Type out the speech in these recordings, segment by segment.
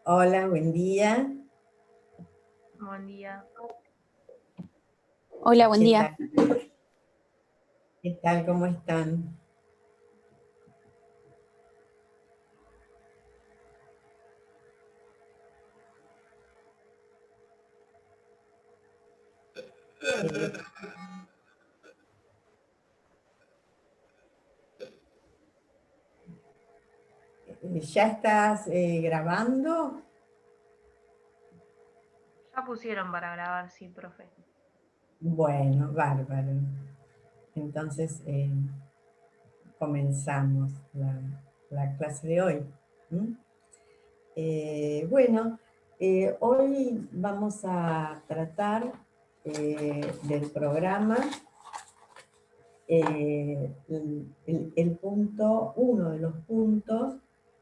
Hola, buen día. Buen día. Hola, buen día. ¿Qué tal? ¿Cómo están? ¿Ya estás grabando? Ya pusieron para grabar, sí, profe. Bueno, bárbaro. Entonces comenzamos la clase de hoy. Bueno, hoy vamos a tratar del programa uno de los puntos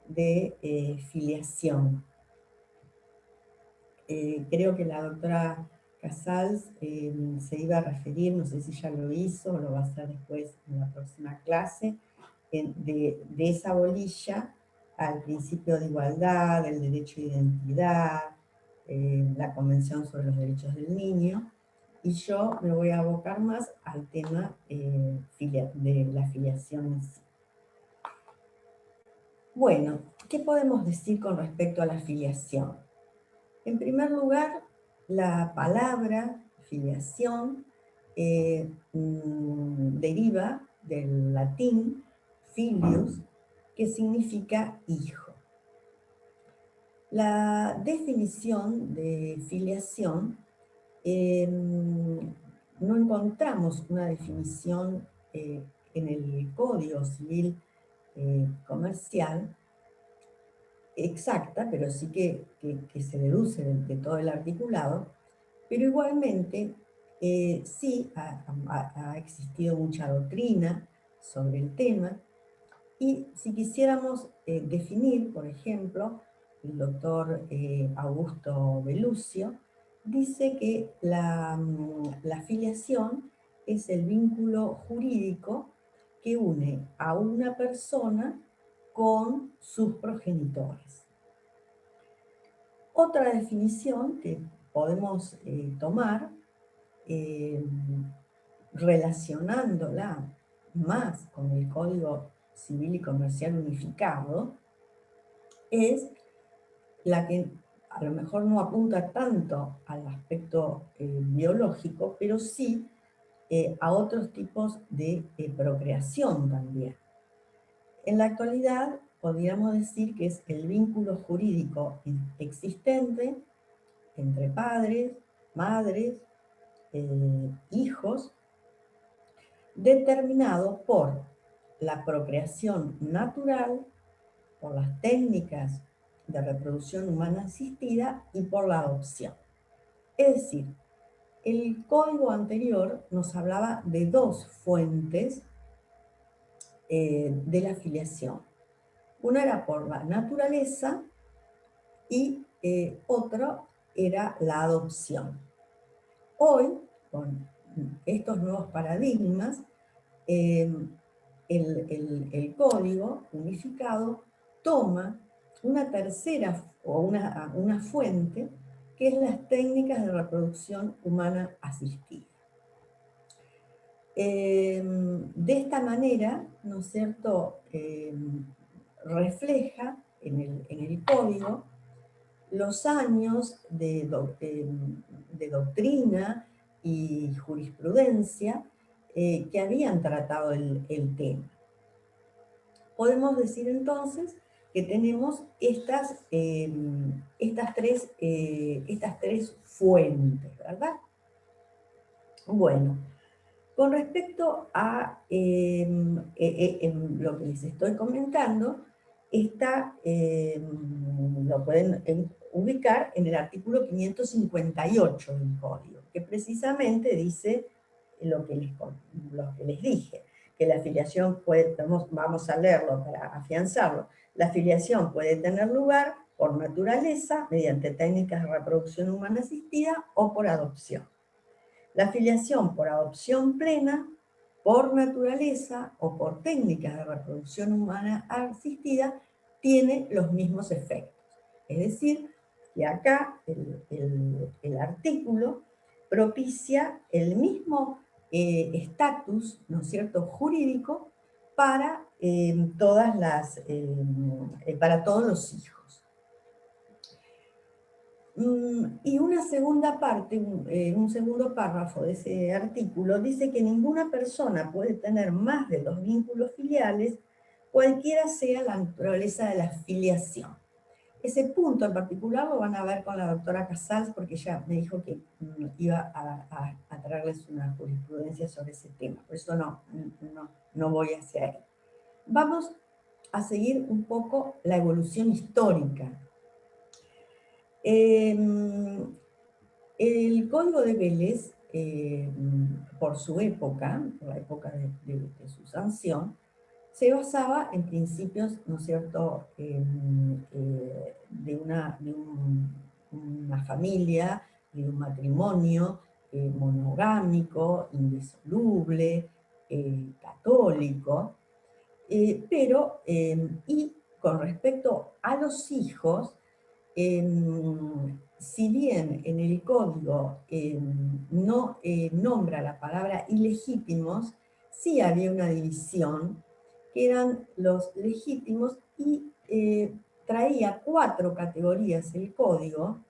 de filiación. Creo que la doctora Casals se iba a referir, no sé si ya lo hizo o lo va a hacer después en la próxima clase, de esa bolilla al principio de igualdad, el derecho de identidad, la Convención sobre los Derechos del Niño, y yo me voy a abocar más al tema de la filiación en sí. Bueno, ¿qué podemos decir con respecto a la filiación? En primer lugar, la palabra filiación deriva del latín filius, que significa hijo. La definición de filiación, no encontramos una definición en el Código Civil Comercial exacta, pero sí que se deduce de todo el articulado, pero igualmente sí ha existido mucha doctrina sobre el tema, y si quisiéramos definir, por ejemplo, el doctor Augusto Belucio dice que la filiación es el vínculo jurídico que une a una persona con sus progenitores. Otra definición que podemos tomar, relacionándola más con el Código Civil y Comercial Unificado, es la que a lo mejor no apunta tanto al aspecto biológico, pero sí a otros tipos de procreación también. En la actualidad, podríamos decir que es el vínculo jurídico existente entre padres, madres, hijos, determinado por la procreación natural, por las técnicas de reproducción humana asistida y por la adopción. Es decir, el código anterior nos hablaba de dos fuentes de la filiación. Una era por la naturaleza y otro era la adopción. Hoy, con estos nuevos paradigmas, el código unificado toma una tercera o una fuente, que es las técnicas de reproducción humana asistida. De esta manera, ¿no es cierto?, refleja en el código los años de doctrina y jurisprudencia que habían tratado el tema. Podemos decir entonces que tenemos estas tres fuentes, ¿verdad? Bueno, con respecto a lo que les estoy comentando, lo pueden ubicar en el artículo 558 del Código, que precisamente dice lo que les dije, que la afiliación puede, vamos a leerlo para afianzarlo, la afiliación puede tener lugar por naturaleza, mediante técnicas de reproducción humana asistida o por adopción. La filiación por adopción plena, por naturaleza o por técnicas de reproducción humana asistida tiene los mismos efectos. Es decir, que acá el artículo propicia el mismo estatus, ¿no es cierto?, jurídico para, para todos los hijos. Y una segunda parte, un segundo párrafo de ese artículo dice que ninguna persona puede tener más de 2 vínculos filiales, cualquiera sea la naturaleza de la filiación. Ese punto en particular lo van a ver con la doctora Casals, porque ella me dijo que iba a traerles una jurisprudencia sobre ese tema. Por eso no voy hacia ahí. Vamos a seguir un poco la evolución histórica. El Código de Vélez, por su época, por la época de su sanción, se basaba en principios, ¿no es cierto?, de una familia, de un matrimonio monogámico, indisoluble, católico, pero, y con respecto a los hijos, si bien en el código no nombra la palabra ilegítimos, sí había una división que eran los legítimos y traía 4 categorías el código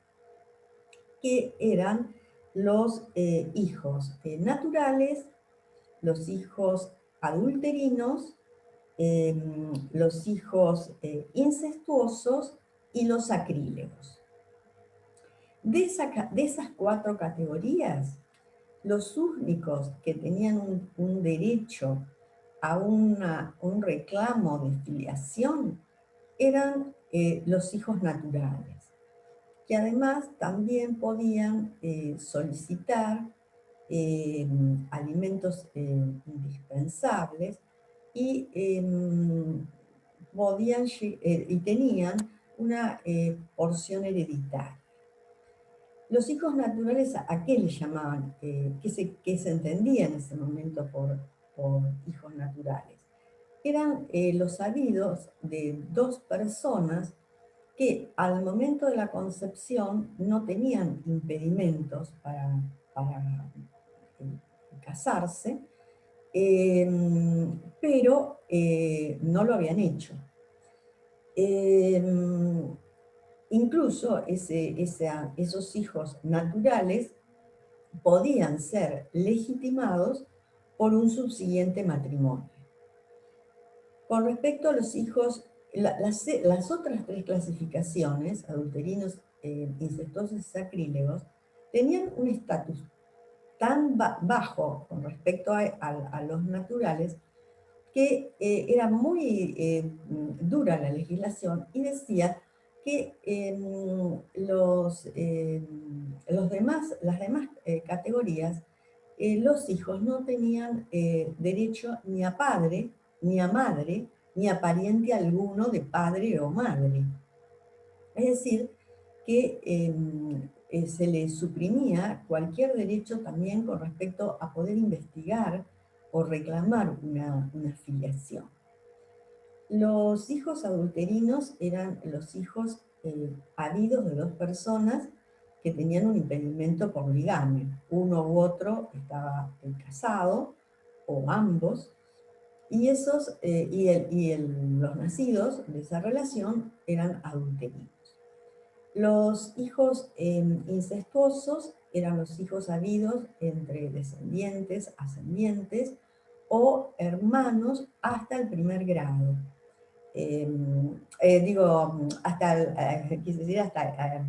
que eran los hijos naturales, los hijos adulterinos, los hijos incestuosos y los sacrílegos. De esas 4 categorías, los únicos que tenían un derecho a un reclamo de filiación eran los hijos naturales, que además también podían solicitar alimentos indispensables y y tenían una porción hereditaria. Los hijos naturales, ¿a qué le llamaban? ¿Qué se entendía en ese momento por hijos naturales? Eran los habidos de 2 personas que al momento de la concepción no tenían impedimentos para casarse, pero no lo habían hecho. Incluso esos hijos naturales podían ser legitimados por un subsiguiente matrimonio. Con respecto a los hijos, las otras 3 clasificaciones, adulterinos, incestuosos y sacrílegos, tenían un estatus tan bajo con respecto a los naturales que era muy dura la legislación y decía que las demás categorías, los hijos no tenían derecho ni a padre, ni a madre, ni a pariente alguno de padre o madre. Es decir, que se le suprimía cualquier derecho también con respecto a poder investigar o reclamar una filiación. Los hijos adulterinos eran los hijos habidos de 2 personas que tenían un impedimento por ligamia. Uno u otro estaba casado, o ambos, y los nacidos de esa relación eran adulterinos. Los hijos incestuosos eran los hijos habidos entre descendientes, ascendientes o hermanos hasta el primer grado. Hasta quise decir hasta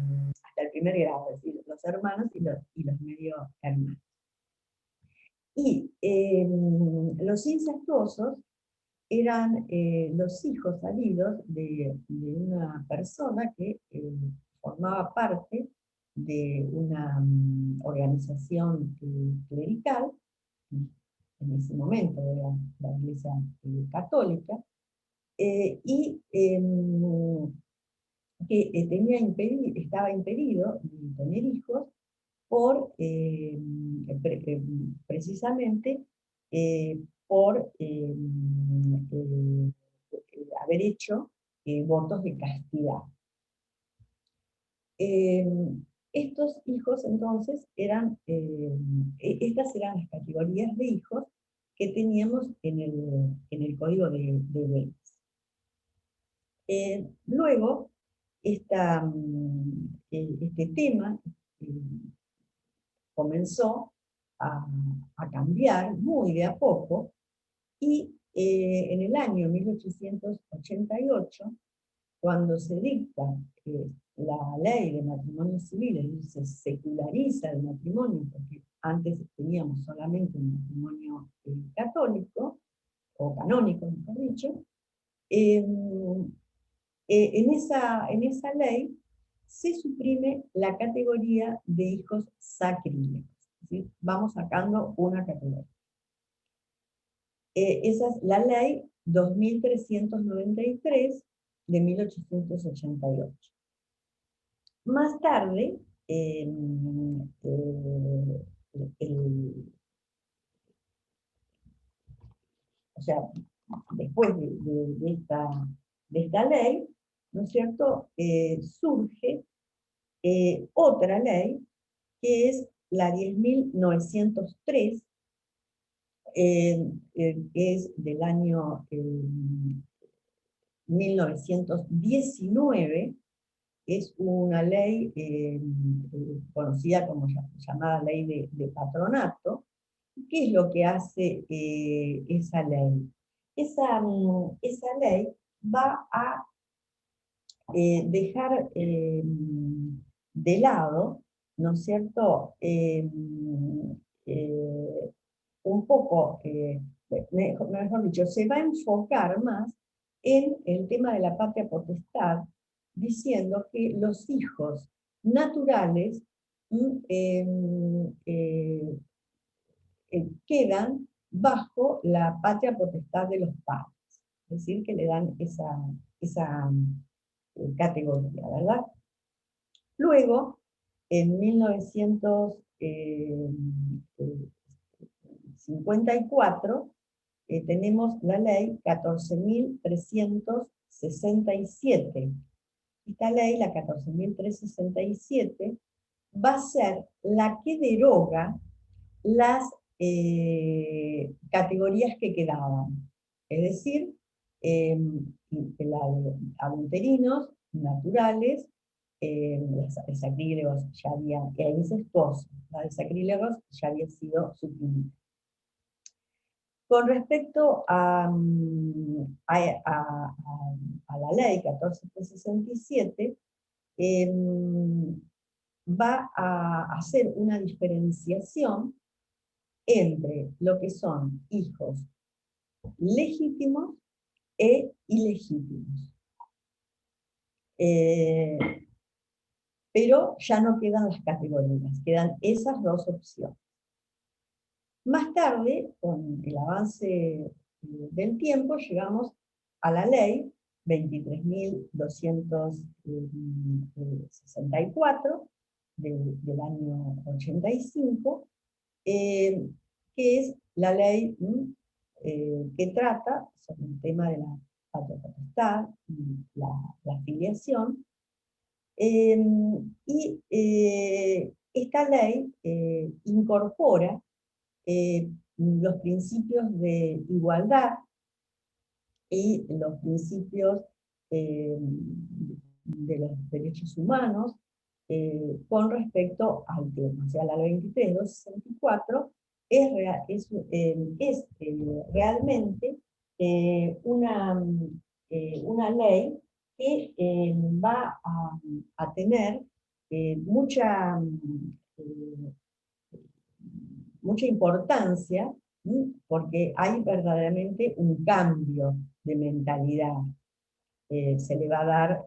el primer grado, es decir, los hermanos y los medio hermanos. Y los incestuosos eran los hijos salidos de una persona que formaba parte de una organización clerical, en ese momento era la Iglesia Católica, y que estaba impedido de tener hijos por, precisamente, por haber hecho votos de castidad. Estos hijos entonces estas eran las categorías de hijos que teníamos en el código de Wells. Luego, este tema comenzó a cambiar muy de a poco, y en el año 1888, cuando se dicta la ley de matrimonio civil, es decir, se seculariza el matrimonio, porque antes teníamos solamente un matrimonio católico, o canónico, mejor dicho, en esa ley se suprime la categoría de hijos sacrílegos. ¿Sí? Vamos sacando una categoría. Esa es la ley 2393 de 1888. Más tarde, o sea, después de esta ley, ¿no es cierto?, surge otra ley, que es la 10.903, que es del año 1919, es una ley conocida como llamada ley de patronato. ¿Qué es lo que hace esa ley? Esa ley va a dejar de lado, ¿no es cierto?, un poco, mejor dicho, se va a enfocar más en el tema de la patria potestad, diciendo que los hijos naturales quedan bajo la patria potestad de los padres, es decir, que le dan esa categoría, ¿verdad? Luego, en 1954, tenemos la ley 14.367. Esta ley, la 14.367, va a ser la que deroga las categorías que quedaban. Es decir, la de adulterinos, naturales, los sacrílegos ya habían, incestuosos, la de sacrílegos ya había sido suprimida. Con respecto a la ley 14.367, va a hacer una diferenciación entre lo que son hijos legítimos e ilegítimos. Pero ya no quedan las categorías, quedan esas dos opciones. Más tarde, con el avance del tiempo, llegamos a la ley 23.264 del año 85, que es la ley que trata sobre el tema de la patria potestad y la filiación. Esta ley incorpora los principios de igualdad y los principios de los derechos humanos con respecto al tema. O sea, la ley 23.264 es realmente una ley que va a tener eh, mucha importancia, porque hay verdaderamente un cambio de mentalidad. Se le va a dar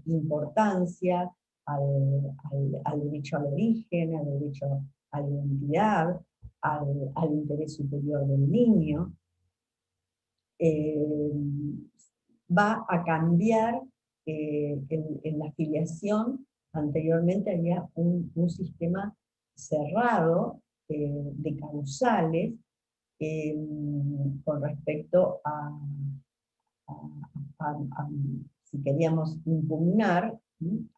importancia al derecho al origen, al derecho a la identidad, al interés superior del niño. Eh, Va a cambiar en la filiación. Anteriormente había un sistema cerrado de causales eh, con respecto a, a, si queríamos impugnar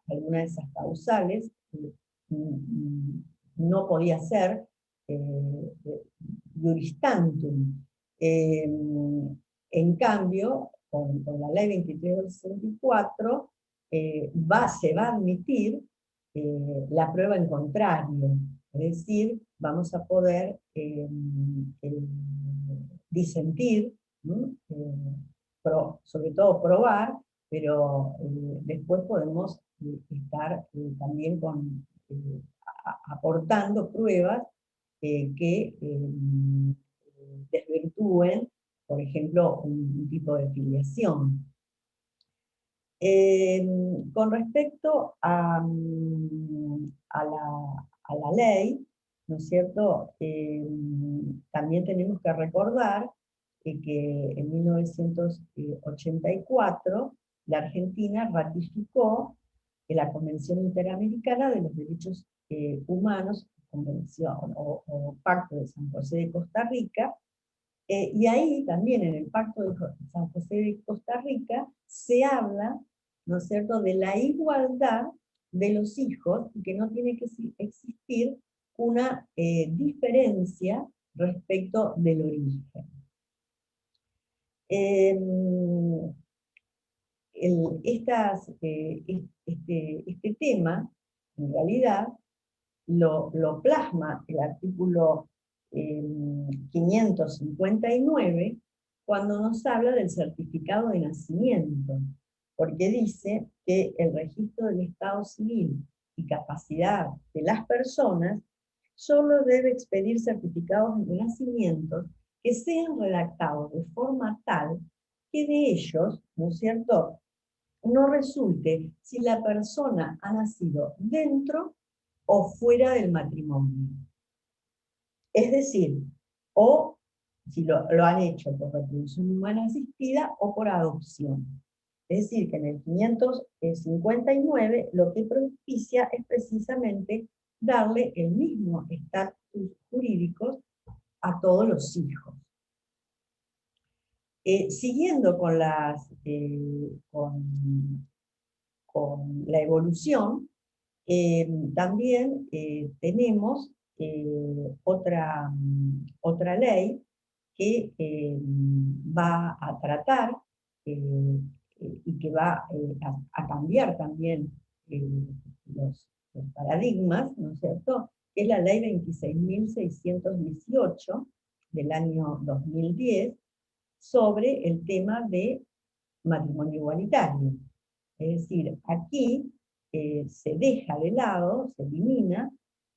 alguna de esas causales, no podía ser juris tantum. En cambio, con la ley 23.264 se va a admitir la prueba en contrario, es decir, vamos a poder disentir, ¿no? Sobre todo probar, pero después podemos estar también aportando pruebas que desvirtúen, por ejemplo, un tipo de filiación. Con respecto a la ley, ¿no es cierto? También tenemos que recordar que en 1984 la Argentina ratificó la Convención Interamericana de los Derechos Humanos, Convención o Pacto de San José de Costa Rica, y ahí también en el Pacto de San José de Costa Rica se habla, ¿no es cierto?, de la igualdad de los hijos y que no tiene que existir una diferencia respecto del origen. Este tema, en realidad, lo plasma el artículo 559 cuando nos habla del certificado de nacimiento, porque dice que el registro del estado civil y capacidad de las personas solo debe expedir certificados de nacimiento que sean redactados de forma tal que de ellos, ¿no es cierto?, no resulte si la persona ha nacido dentro o fuera del matrimonio. Es decir, o si lo han hecho por reproducción humana asistida o por adopción. Es decir, que en el 559 lo que propicia es precisamente darle el mismo estatus jurídico a todos los hijos. Siguiendo con la evolución, también tenemos otra ley que va a tratar y que va a cambiar también los paradigmas, ¿no es cierto?, que es la ley 26.618 del año 2010 sobre el tema de matrimonio igualitario. Es decir, aquí se deja de lado, se elimina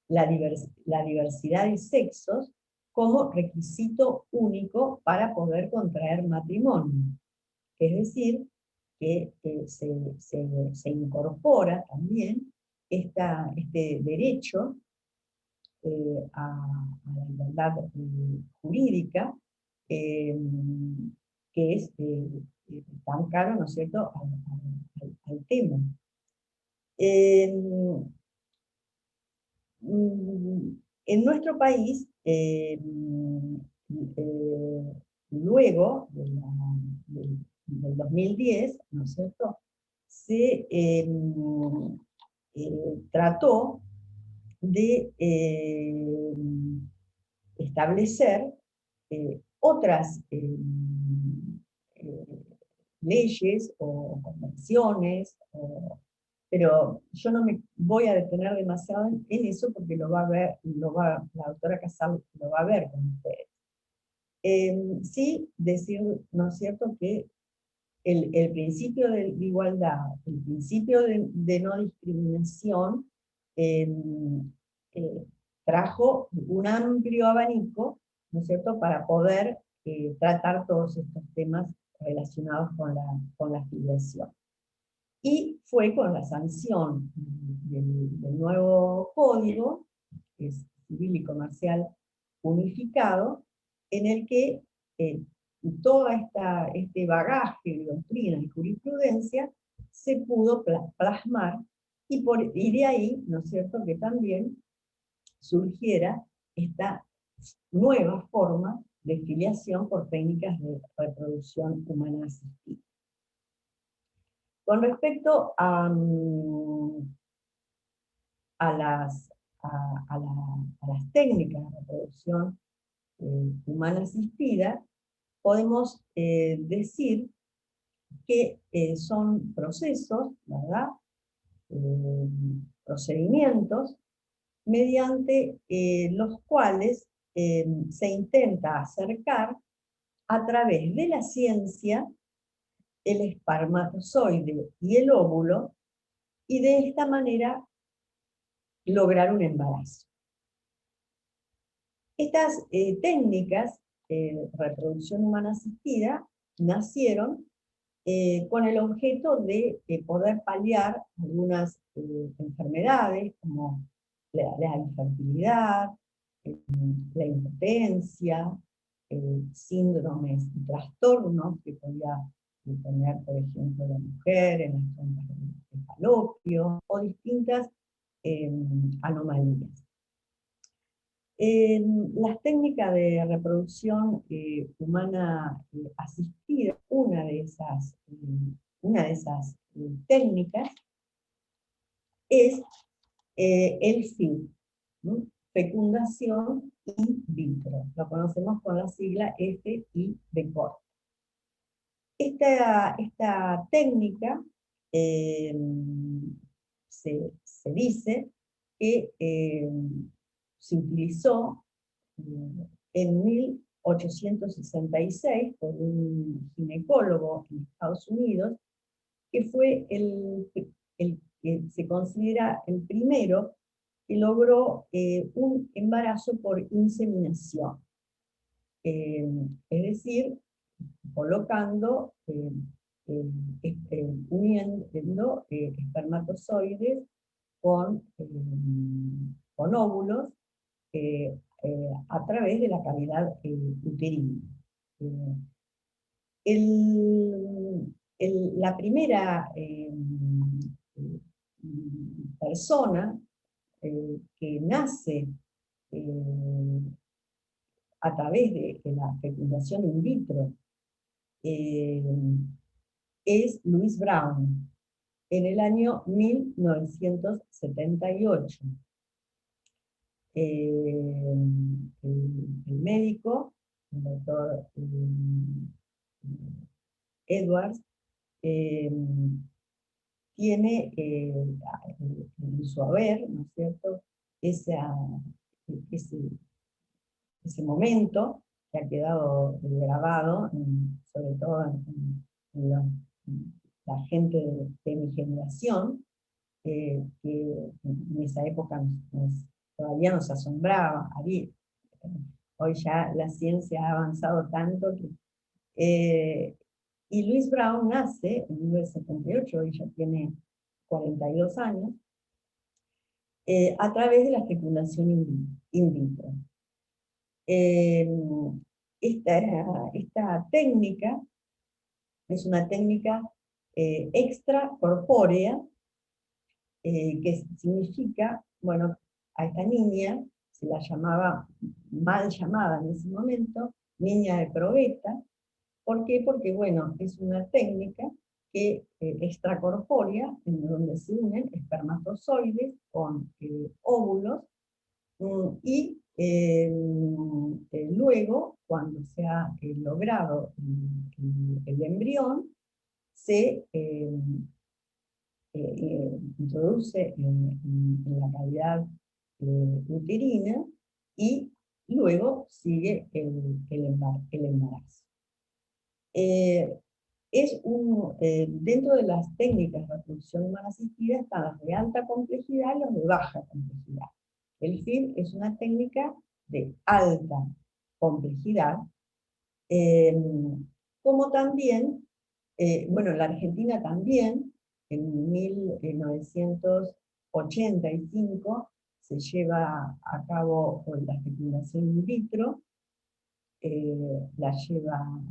la diversidad de sexos como requisito único para poder contraer matrimonio. Es decir, que se incorpora también este derecho a la igualdad jurídica, que es tan caro, ¿no es cierto?, al tema. En nuestro país, luego del 2010, ¿no es cierto?, se trató de establecer otras leyes o convenciones o pero yo no me voy a detener demasiado en eso porque lo va a ver, la doctora Casal lo va a ver con ustedes. Sí, decir, ¿no es cierto?, que el principio de igualdad, el principio de no discriminación, eh, eh, trajo un amplio abanico, ¿no es cierto?, para poder tratar todos estos temas relacionados con la filiación. Y fue con la sanción del nuevo código, que es civil y comercial unificado, en el que todo este bagaje de doctrina y jurisprudencia se pudo plasmar, y de ahí, ¿no es cierto?, que también surgiera esta nueva forma de filiación por técnicas de reproducción humana asistida. Con respecto a las, a las técnicas de reproducción humana asistida, podemos decir que son procesos, ¿verdad?, procedimientos mediante los cuales se intenta acercar a través de la ciencia el espermatozoide y el óvulo, y de esta manera lograr un embarazo. Estas técnicas de reproducción humana asistida nacieron con el objeto de poder paliar algunas enfermedades como la infertilidad, la impotencia, síndromes y trastornos que podía tener, por ejemplo, la mujer en las trompas de falopio, o distintas anomalías. Las técnicas de reproducción humana asistida, una de esas técnicas es el FIV, ¿no?, fecundación in vitro. Lo conocemos con la sigla FIV corta. Esta técnica se dice que se utilizó en 1866 por un ginecólogo en Estados Unidos, que fue el que se considera el primero que logró un embarazo por inseminación. Es decir, colocando, uniendo espermatozoides con óvulos a través de la cavidad uterina. La primera persona que nace a través de la fecundación in vitro es Louise Brown, en el año 1978. El médico, el doctor Edwards, tiene en su haber, ¿no es cierto?, ese momento que ha quedado grabado, sobre todo en la gente de mi generación, que en esa época todavía nos asombraba. Hoy ya la ciencia ha avanzado tanto que... y Louise Brown nace en 1978, ella tiene 42 años, a través de la fecundación in vitro. Esta técnica es una técnica extracorpórea, que significa, bueno, a esta niña se la llamaba, mal llamada en ese momento, niña de probeta. ¿Por qué? Porque, bueno, es una técnica que extracorpórea, en donde se unen espermatozoides con óvulos, y luego, cuando se ha logrado el embrión, se introduce en la cavidad uterina y luego sigue el embarazo. Dentro de las técnicas de reproducción humana asistida están las de alta complejidad y las de baja complejidad. El FIV es una técnica de alta complejidad, como también, bueno, en la Argentina también, en 1985 se lleva a cabo la fecundación in vitro, la lleva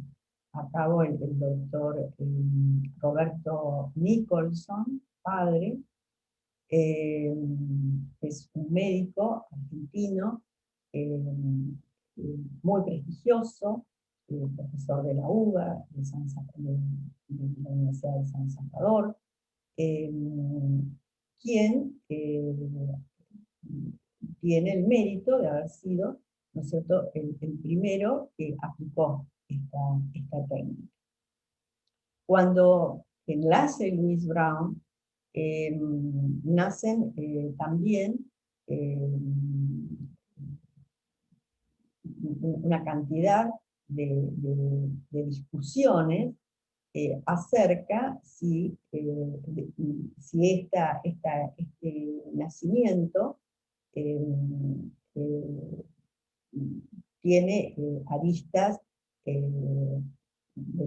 a cabo el doctor Roberto Nicholson, padre, es un médico argentino muy prestigioso, profesor de la UBA, de la Universidad de San Salvador, quien tiene el mérito de haber sido, ¿no es cierto?, el primero que aplicó esta técnica. Cuando nace Louise Brown, nacen también una cantidad de discusiones acerca si este nacimiento tiene aristas de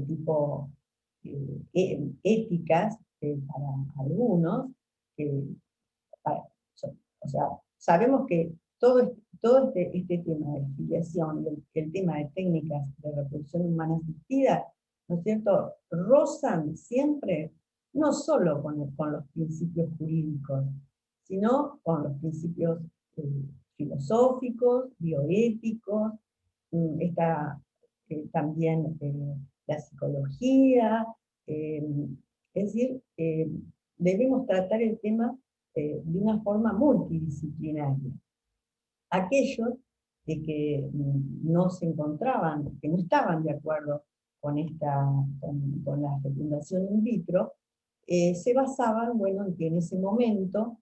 tipo éticas para algunos, o sea, sabemos que todo este tema de filiación, el tema de técnicas de reproducción humana asistida, ¿no es cierto?, rozan siempre, no solo con los principios jurídicos, sino con los principios filosóficos, bioéticos, está también la psicología, es decir, debemos tratar el tema de una forma multidisciplinaria. Aquellos que no se encontraban, que no estaban de acuerdo con la fecundación in vitro, se basaban, bueno, en que en ese momento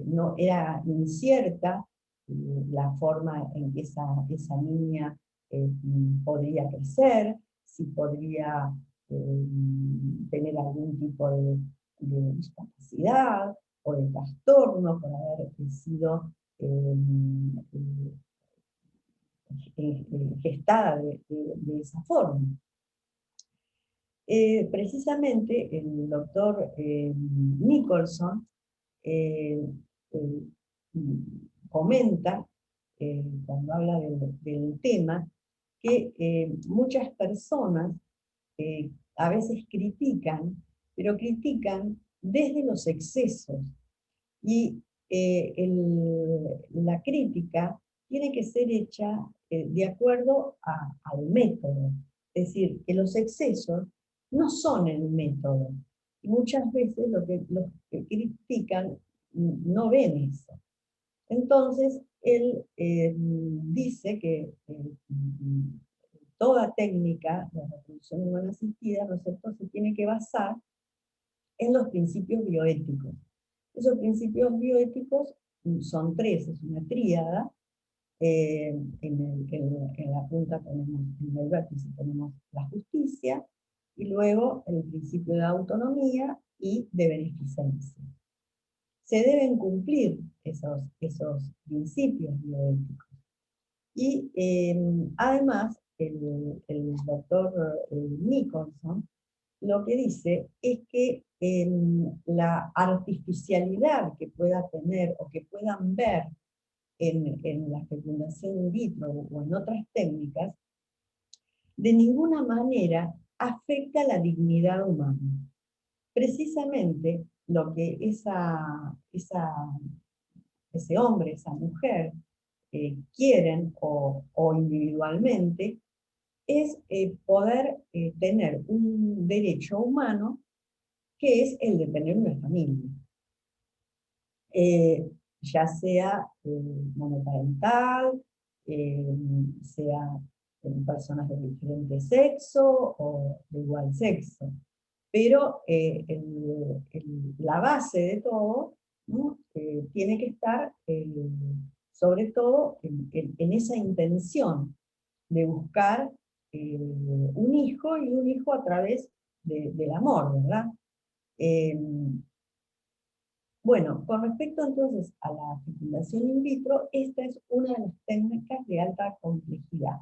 no era incierta la forma en que esa niña podría crecer, si podría tener algún tipo de discapacidad o de trastorno por haber sido gestada de esa forma. Precisamente el doctor Nicholson comenta, cuando habla del tema, que muchas personas a veces critican, pero critican desde los excesos. Y la crítica tiene que ser hecha de acuerdo al método. Es decir, que los excesos no son el método. Y muchas veces los que critican no ven eso. Entonces, él dice que toda técnica de reproducción humana asistida, ¿no es cierto?, se tiene que basar en los principios bioéticos. Esos principios bioéticos son tres, es una tríada. En la punta tenemos, en el vértice tenemos la justicia, y luego el principio de autonomía y de beneficencia. Se deben cumplir esos principios bioéticos. Y además, el doctor Nicholson lo que dice es que la artificialidad que pueda tener o que puedan ver en la fecundación in vitro o en otras técnicas, de ninguna manera afecta la dignidad humana. Precisamente lo que ese hombre, esa mujer, quieren o individualmente, es poder tener un derecho humano que es el de tener una familia. Ya sea monoparental, sea personas de diferente sexo o de igual sexo. pero la base de todo, ¿no? Tiene que estar sobre todo en esa intención de buscar un hijo, y un hijo a través del amor, ¿verdad? Eh, bueno, con respecto entonces a la fecundación in vitro, esta es una de las técnicas de alta complejidad.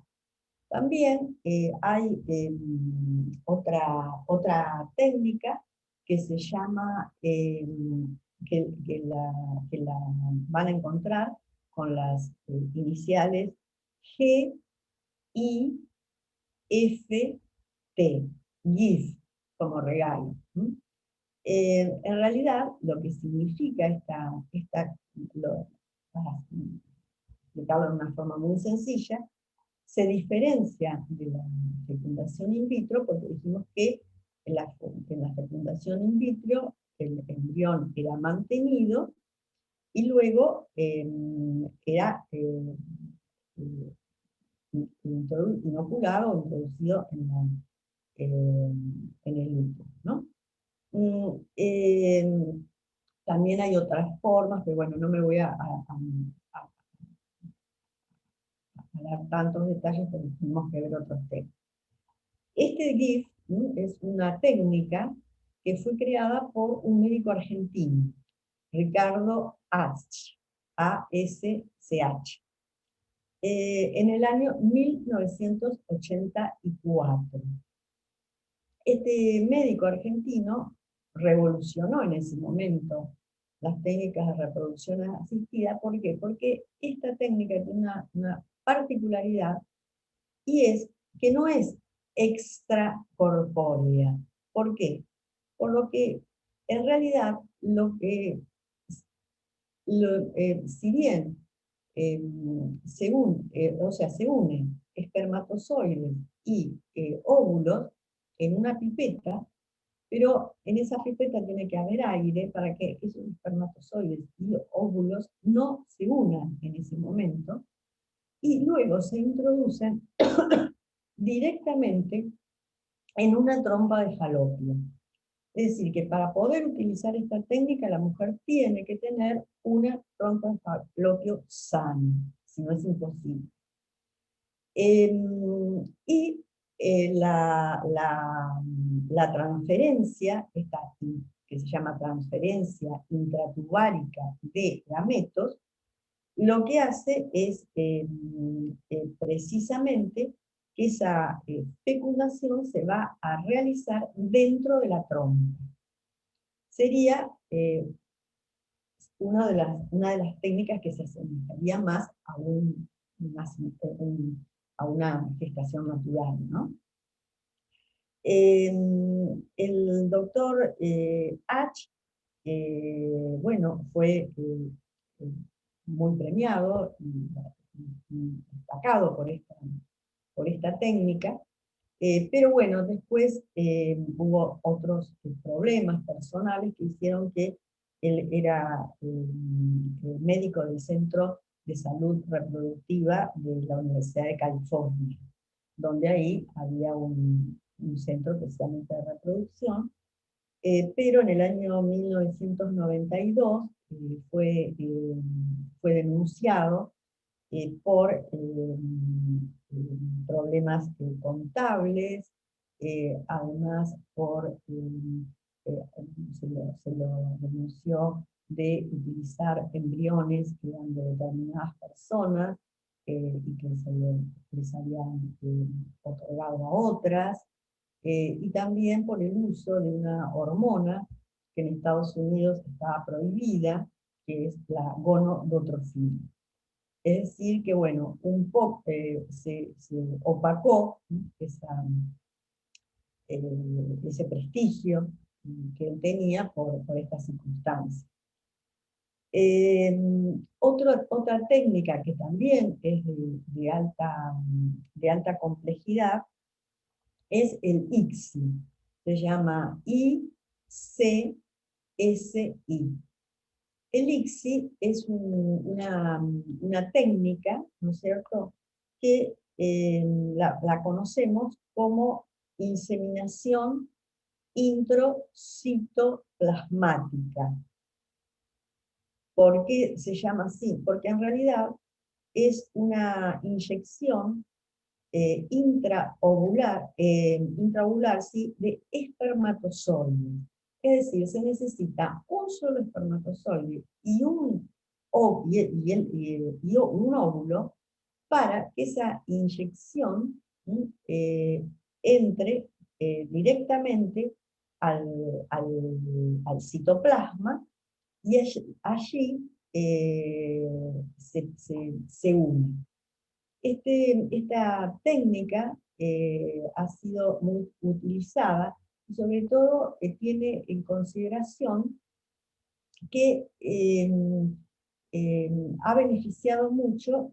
También hay otra técnica que se llama, que la van a encontrar con las iniciales G, I, F, T, GIF, como regalo. En realidad, lo que significa para explicarlo de una forma muy sencilla, se diferencia de la fecundación in vitro porque dijimos que en la fecundación in vitro el embrión era mantenido y luego era inoculado o introducido en el útero, ¿no? También hay otras formas, pero bueno, no me voy a dar tantos detalles porque tenemos que ver otros temas. Este GIF es una técnica que fue creada por un médico argentino, Ricardo Asch, A-S-C-H, en el año 1984. Este médico argentino revolucionó en ese momento las técnicas de reproducción asistida. ¿Por qué? Porque esta técnica tiene una particularidad, y es que no es extracorpórea. ¿Por qué? Por lo que en realidad si bien se unen espermatozoides y óvulos en una pipeta, pero en esa pipeta tiene que haber aire para que esos espermatozoides y óvulos no se unan en ese momento, y luego se introducen directamente en una trompa de falopio. Es decir, que para poder utilizar esta técnica, la mujer tiene que tener una trompa de falopio sana, si no es imposible. Y la transferencia, esta, que se llama transferencia intratubárica de gametos, lo que hace es precisamente que esa fecundación se va a realizar dentro de la trompa. Sería una de las técnicas que se asemejaría más a una gestación natural, ¿no? El doctor H, bueno, fue muy premiado y destacado por esta técnica, pero bueno, después hubo otros problemas personales que hicieron que él era el médico del Centro de Salud Reproductiva de la Universidad de California, donde ahí había un centro precisamente de reproducción, pero en el año 1992 fue denunciado por problemas contables, además se lo denunció de utilizar embriones que eran de determinadas personas y que les habían otorgado a otras, y también por el uso de una hormona que en Estados Unidos estaba prohibida, que es la gonodotrofina. Es decir, que bueno, un poco se opacó, ¿no? Ese prestigio que él tenía por estas circunstancias. Otra técnica que también es de alta complejidad es el ICSI. Se llama ICSI. El ICSI es una técnica, ¿no es cierto?, que la conocemos como inseminación introcitoplasmática. ¿Por qué se llama así? Porque en realidad es una inyección intraovular, ¿sí?, de espermatozoides. Es decir, se necesita un solo espermatozoide y un óvulo para que esa inyección entre directamente al, al citoplasma y allí se une. Esta técnica ha sido muy utilizada y sobre todo tiene en consideración que ha beneficiado mucho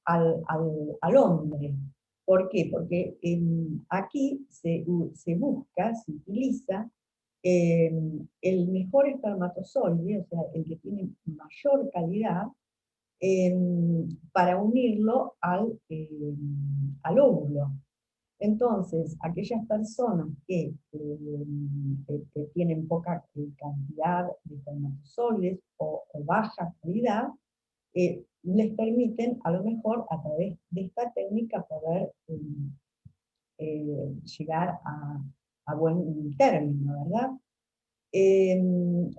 al hombre. ¿Por qué? Porque aquí se busca, se utiliza el mejor espermatozoide, o sea, el que tiene mayor calidad, para unirlo al óvulo. Entonces, aquellas personas que tienen poca cantidad de espermatozoides o baja calidad, les permiten a lo mejor a través de esta técnica poder llegar a buen término, ¿verdad?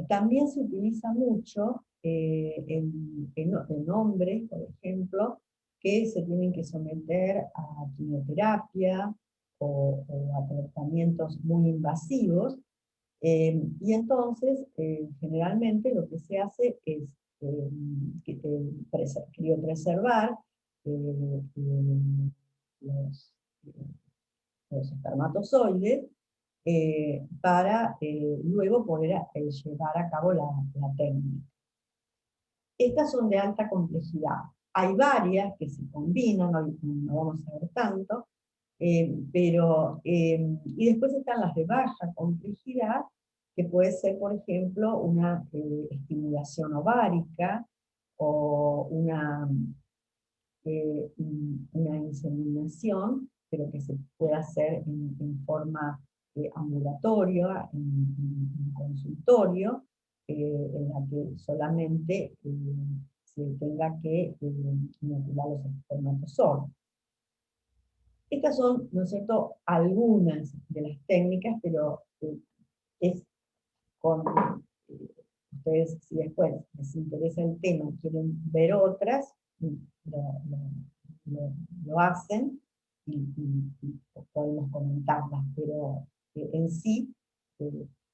También se utiliza mucho en hombres, por ejemplo, que se tienen que someter a quimioterapia o a tratamientos muy invasivos, y entonces generalmente lo que se hace es criopreservar los, los espermatozoides para luego poder llevar a cabo la técnica. Estas son de alta complejidad. Hay varias que se combinan, no vamos a ver tanto, y después están las de baja complejidad, que puede ser, por ejemplo, una estimulación ovárica o una inseminación, pero que se puede hacer en forma ambulatoria, en consultorio, en la que solamente se tenga que inocular los espermatozoides. Estas son, ¿no es cierto?, algunas de las técnicas, pero es con ustedes, si después les interesa el tema y quieren ver otras, lo, lo hacen y podemos comentarlas, pero en sí,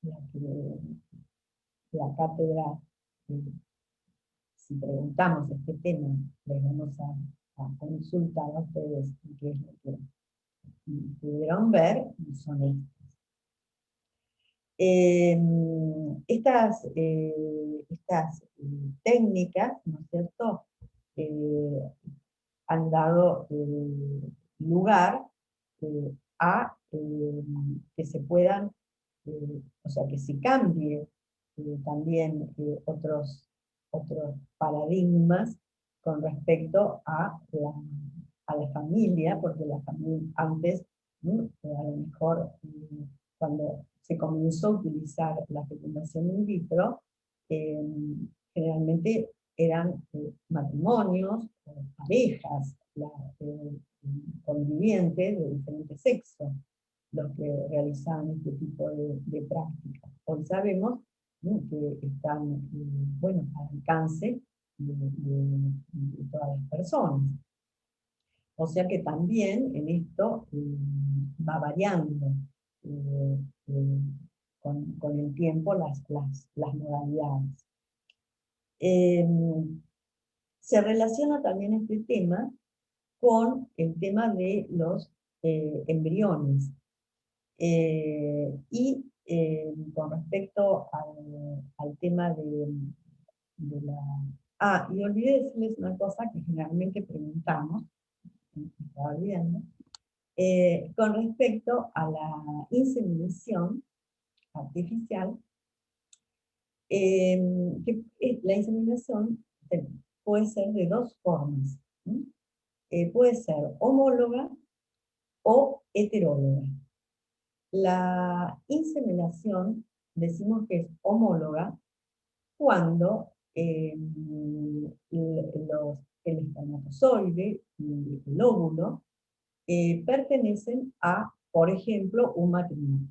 la, la cátedra, eh, si preguntamos este tema, les vamos a consultar a ustedes qué es lo que pudieron ver, y son estas. Estas técnicas, ¿no es cierto?, han dado lugar a que se puedan, o sea, que se cambie también otros paradigmas con respecto a la familia, porque la familia antes, ¿no?, a lo mejor cuando se comenzó a utilizar la fecundación in vitro, generalmente eran matrimonios, parejas, convivientes de diferente sexo, los que realizaban este tipo de prácticas. Hoy sabemos, ¿no?, que están bueno, al alcance de todas las personas. O sea que también en esto va variando con el tiempo las modalidades. Se relaciona también este tema con el tema de los embriones. Y con respecto al tema de la... Ah, y olvidé decirles una cosa que generalmente preguntamos, me estaba olvidando, con respecto a la inseminación artificial, que la inseminación puede ser de dos formas. Puede ser homóloga o heteróloga. La inseminación decimos que es homóloga cuando el espermatozoide y el óvulo pertenecen a, por ejemplo, un matrimonio.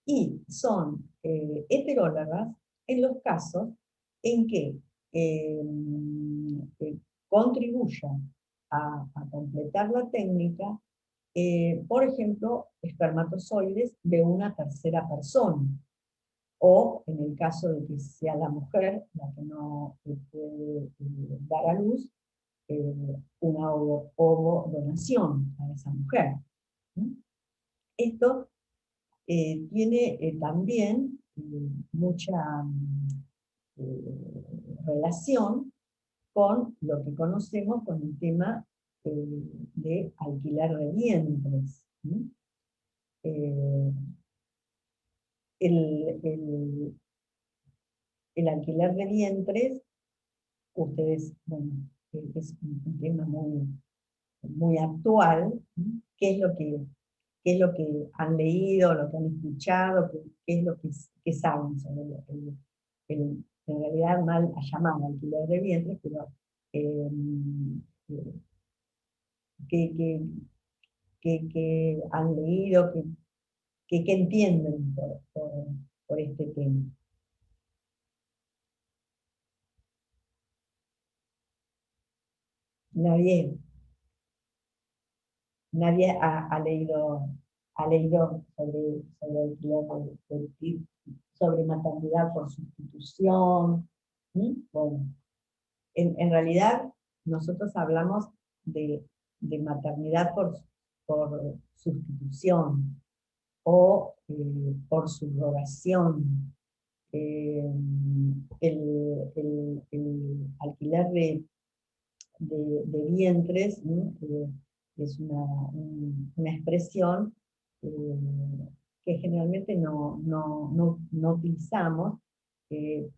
Y son heterólogas en los casos en que contribuya a completar la técnica, por ejemplo, espermatozoides de una tercera persona, o en el caso de que sea la mujer la que no puede dar a luz, una ovodonación a esa mujer. Esto tiene también mucha relación con lo que conocemos con el tema de alquiler de vientres. Eh, el, el, el alquiler de vientres, ustedes, bueno, es un tema muy actual. ¿Qué es lo que, qué es lo que han leído, lo que han escuchado, qué es lo que saben sobre en realidad mal llamado alquiler de vientres, pero eh, que, que han leído, que entienden por este tema. Nadie, nadie ha leído sobre alquiler sobre maternidad por sustitución. Bueno, en realidad nosotros hablamos de maternidad por sustitución o por subrogación. El alquiler de vientres, ¿no? Es una expresión que generalmente no utilizamos,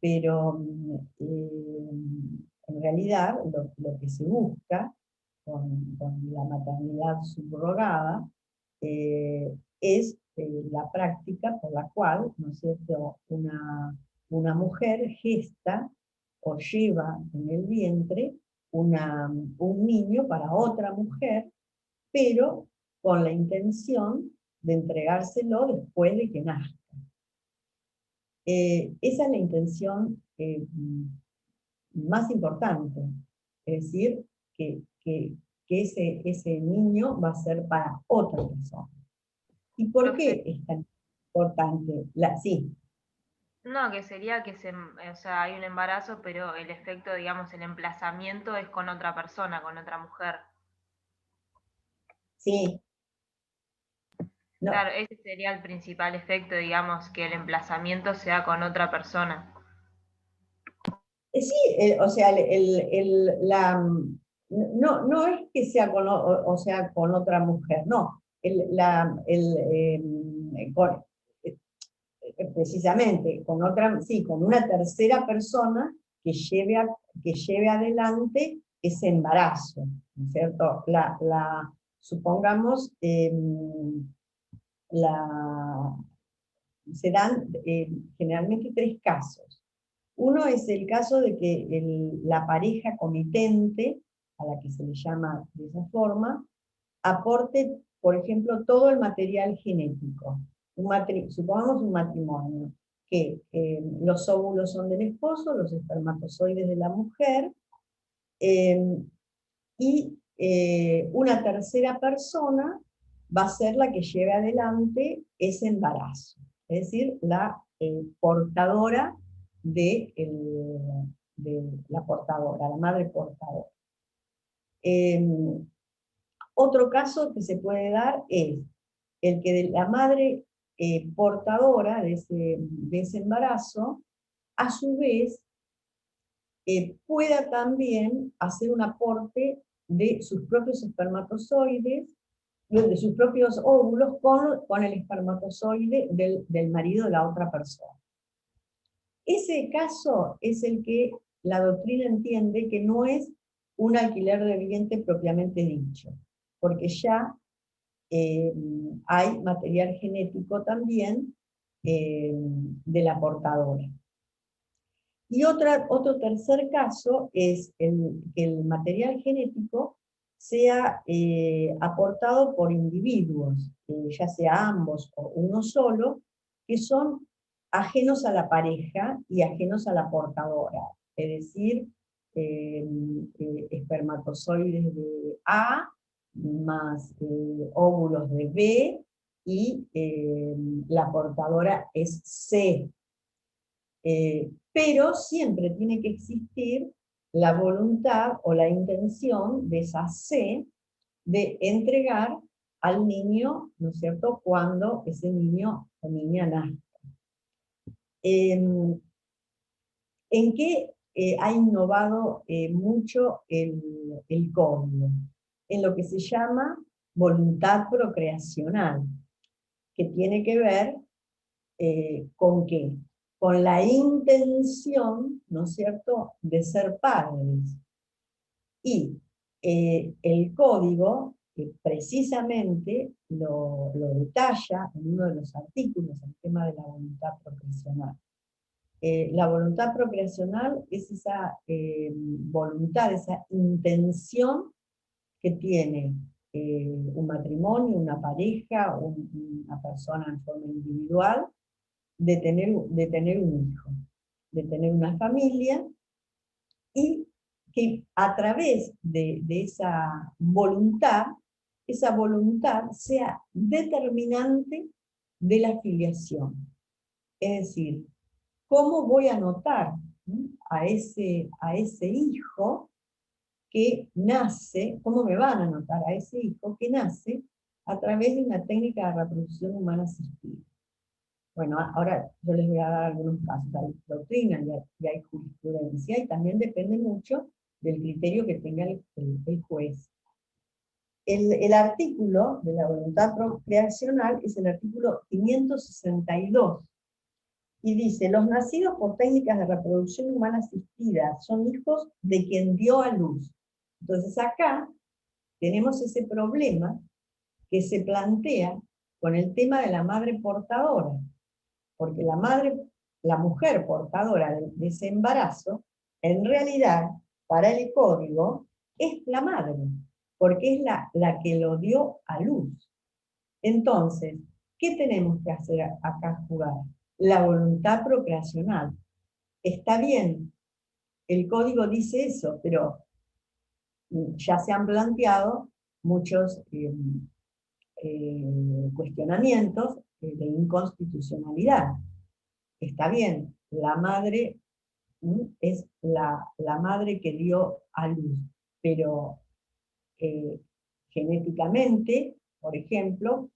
pero en realidad lo que se busca con la maternidad subrogada es la práctica por la cual, ¿no es cierto?, una mujer gesta o lleva en el vientre un niño para otra mujer, pero con la intención de entregárselo después de que nazca. Esa es la intención más importante, es decir, que ese niño va a ser para otra persona. ¿Y por qué es tan importante? Sí. No, que sería que o sea, hay un embarazo, pero el efecto, digamos, el emplazamiento es con otra persona, con otra mujer. Sí. No. Claro, ese sería el principal efecto, digamos, que el emplazamiento sea con otra persona. Sí, o sea, no es que sea o sea, con otra mujer, no. Precisamente con otra, sí, con una tercera persona que lleve adelante ese embarazo, ¿no es cierto? Supongamos, se dan generalmente tres casos. Uno es el caso de que la pareja comitente, a la que se le llama de esa forma, aporte, por ejemplo, todo el material genético. Supongamos un matrimonio, que los óvulos son del esposo, los espermatozoides de la mujer, y una tercera persona va a ser la que lleve adelante ese embarazo, es decir, la portadora de la portadora, la madre portadora. Otro caso que se puede dar es el que de la madre portadora de ese embarazo, a su vez, pueda también hacer un aporte de sus propios espermatozoides, de sus propios óvulos, con el espermatozoide del marido de la otra persona. Ese caso es el que la doctrina entiende que no es un alquiler de vientre propiamente dicho, porque ya hay material genético también de la portadora. Y otro tercer caso es que el material genético sea aportado por individuos, ya sea ambos o uno solo, que son ajenos a la pareja y ajenos a la portadora, es decir, espermatozoides de A más óvulos de B y la portadora es C. Pero siempre tiene que existir la voluntad o la intención de esa C de entregar al niño, ¿no es cierto?, cuando ese niño o niña nazca. ¿En qué ha innovado mucho el código? En lo que se llama voluntad procreacional, que tiene que ver ¿con qué? Con la intención, ¿no es cierto?, de ser padres. Y el código precisamente lo detalla en uno de los artículos, el tema de la voluntad procreacional. La voluntad procreacional es esa voluntad, esa intención que tiene un matrimonio, una pareja, una persona en forma individual, de tener un hijo, de tener una familia, y que a través de esa voluntad sea determinante de la filiación. Es decir, ¿cómo voy a notar a ese hijo que nace, cómo me van a notar a ese hijo que nace a través de una técnica de reproducción humana asistida? Bueno, ahora yo les voy a dar algunos casos. Hay doctrina y hay jurisprudencia, y también depende mucho del criterio que tenga el juez. El artículo de la voluntad procreacional es el artículo 562, y dice: los nacidos por técnicas de reproducción humana asistida son hijos de quien dio a luz. Entonces acá tenemos ese problema que se plantea con el tema de la madre portadora, porque la mujer portadora de ese embarazo, en realidad, para el código, es la madre, porque es la que lo dio a luz. Entonces, ¿qué tenemos que hacer acá, jugar? La voluntad procreacional. Está bien, el código dice eso, pero ya se han planteado muchos cuestionamientos de inconstitucionalidad. Está bien, la madre es la madre que dio a luz, pero genéticamente, por ejemplo,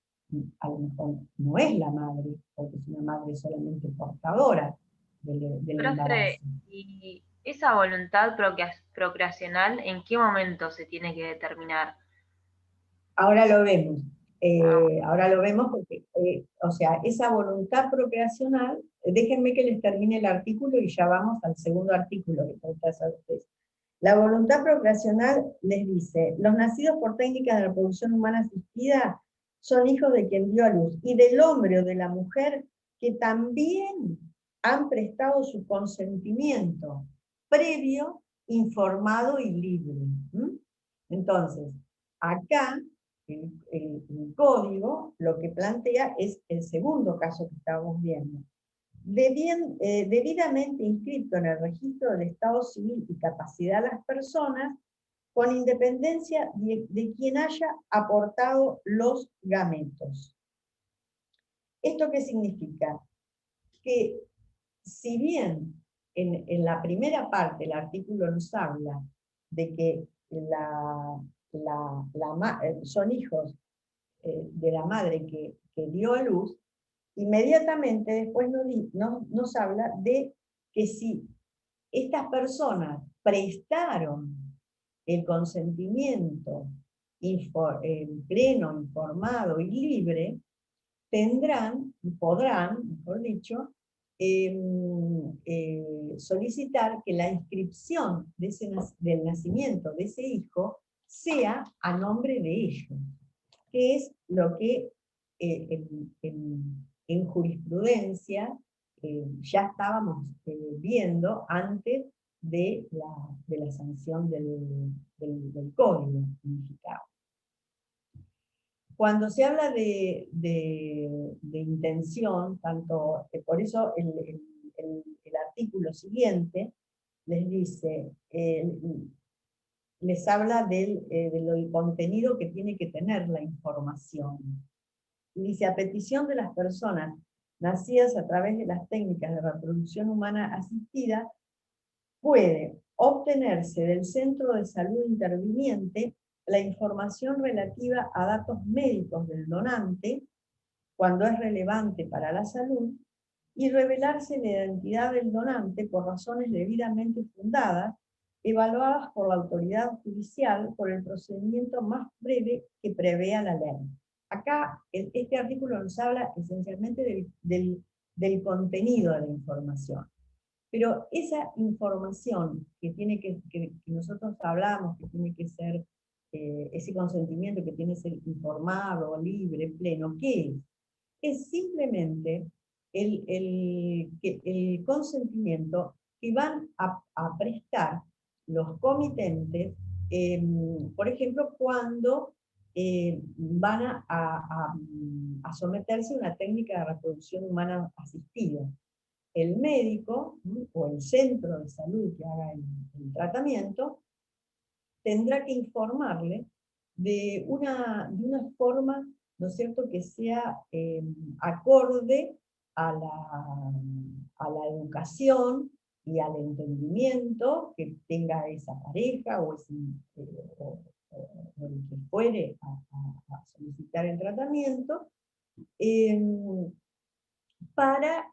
a lo mejor no es la madre, porque es una madre solamente portadora del Profe, embarazo. ¿y esa voluntad procreacional en qué momento se tiene que determinar? Ahora lo vemos. Ah, Ahora lo vemos porque, o sea, esa voluntad procreacional, déjenme que les termine el artículo y ya vamos al segundo artículo que trata de ustedes. La voluntad procreacional les dice: los nacidos por técnicas de reproducción humana asistida son hijos de quien dio a luz, y del hombre o de la mujer que también han prestado su consentimiento previo, informado y libre. Entonces, acá el código lo que plantea es el segundo caso que estábamos viendo. Debidamente inscrito en el registro del Estado Civil y capacidad de las personas, con independencia de quien haya aportado los gametos. ¿Esto qué significa? Que si bien en la primera parte el artículo nos habla de que son hijos de la madre que dio a luz, inmediatamente después nos habla de que si estas personas prestaron el consentimiento pleno, informado y libre, podrán, mejor dicho, solicitar que la inscripción del nacimiento de ese hijo sea a nombre de ellos. que es lo que en jurisprudencia ya estábamos viendo antes de la sanción del código unificado. Cuando se habla de intención, tanto, por eso el artículo siguiente les dice, les habla del contenido que tiene que tener la información. Dice, a petición de las personas nacidas a través de las técnicas de reproducción humana asistida, puede obtenerse del centro de salud interviniente la información relativa a datos médicos del donante, cuando es relevante para la salud, y revelarse la identidad del donante por razones debidamente fundadas, evaluadas por la autoridad judicial por el procedimiento más breve que prevea la ley. Acá, este artículo nos habla esencialmente del contenido de la información. Pero esa información que nosotros hablamos, que tiene que ser ese consentimiento que tiene que ser informado, libre, pleno, ¿qué es? Es simplemente el consentimiento que van a prestar los comitentes, por ejemplo, cuando van a someterse a una técnica de reproducción humana asistida. El médico o el centro de salud que haga el tratamiento tendrá que informarle de una forma, ¿no es cierto?, que sea acorde a la educación y al entendimiento que tenga esa pareja o, o el que fuere a solicitar el tratamiento, para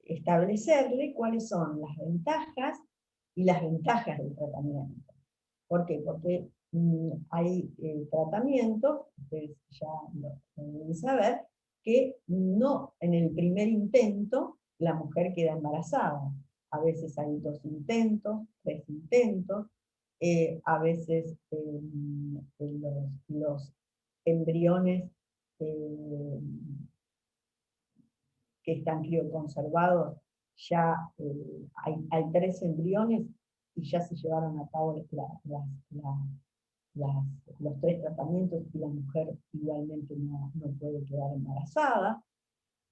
establecerle cuáles son las ventajas y las ventajas del tratamiento. ¿Por qué? Porque hay tratamientos, ustedes ya lo deben saber, que no en el primer intento la mujer queda embarazada. A veces hay 2 intentos, 3 intentos, a veces los embriones que están crioconservados, ya hay 3 embriones y ya se llevaron a cabo los 3 tratamientos y la mujer igualmente no puede quedar embarazada.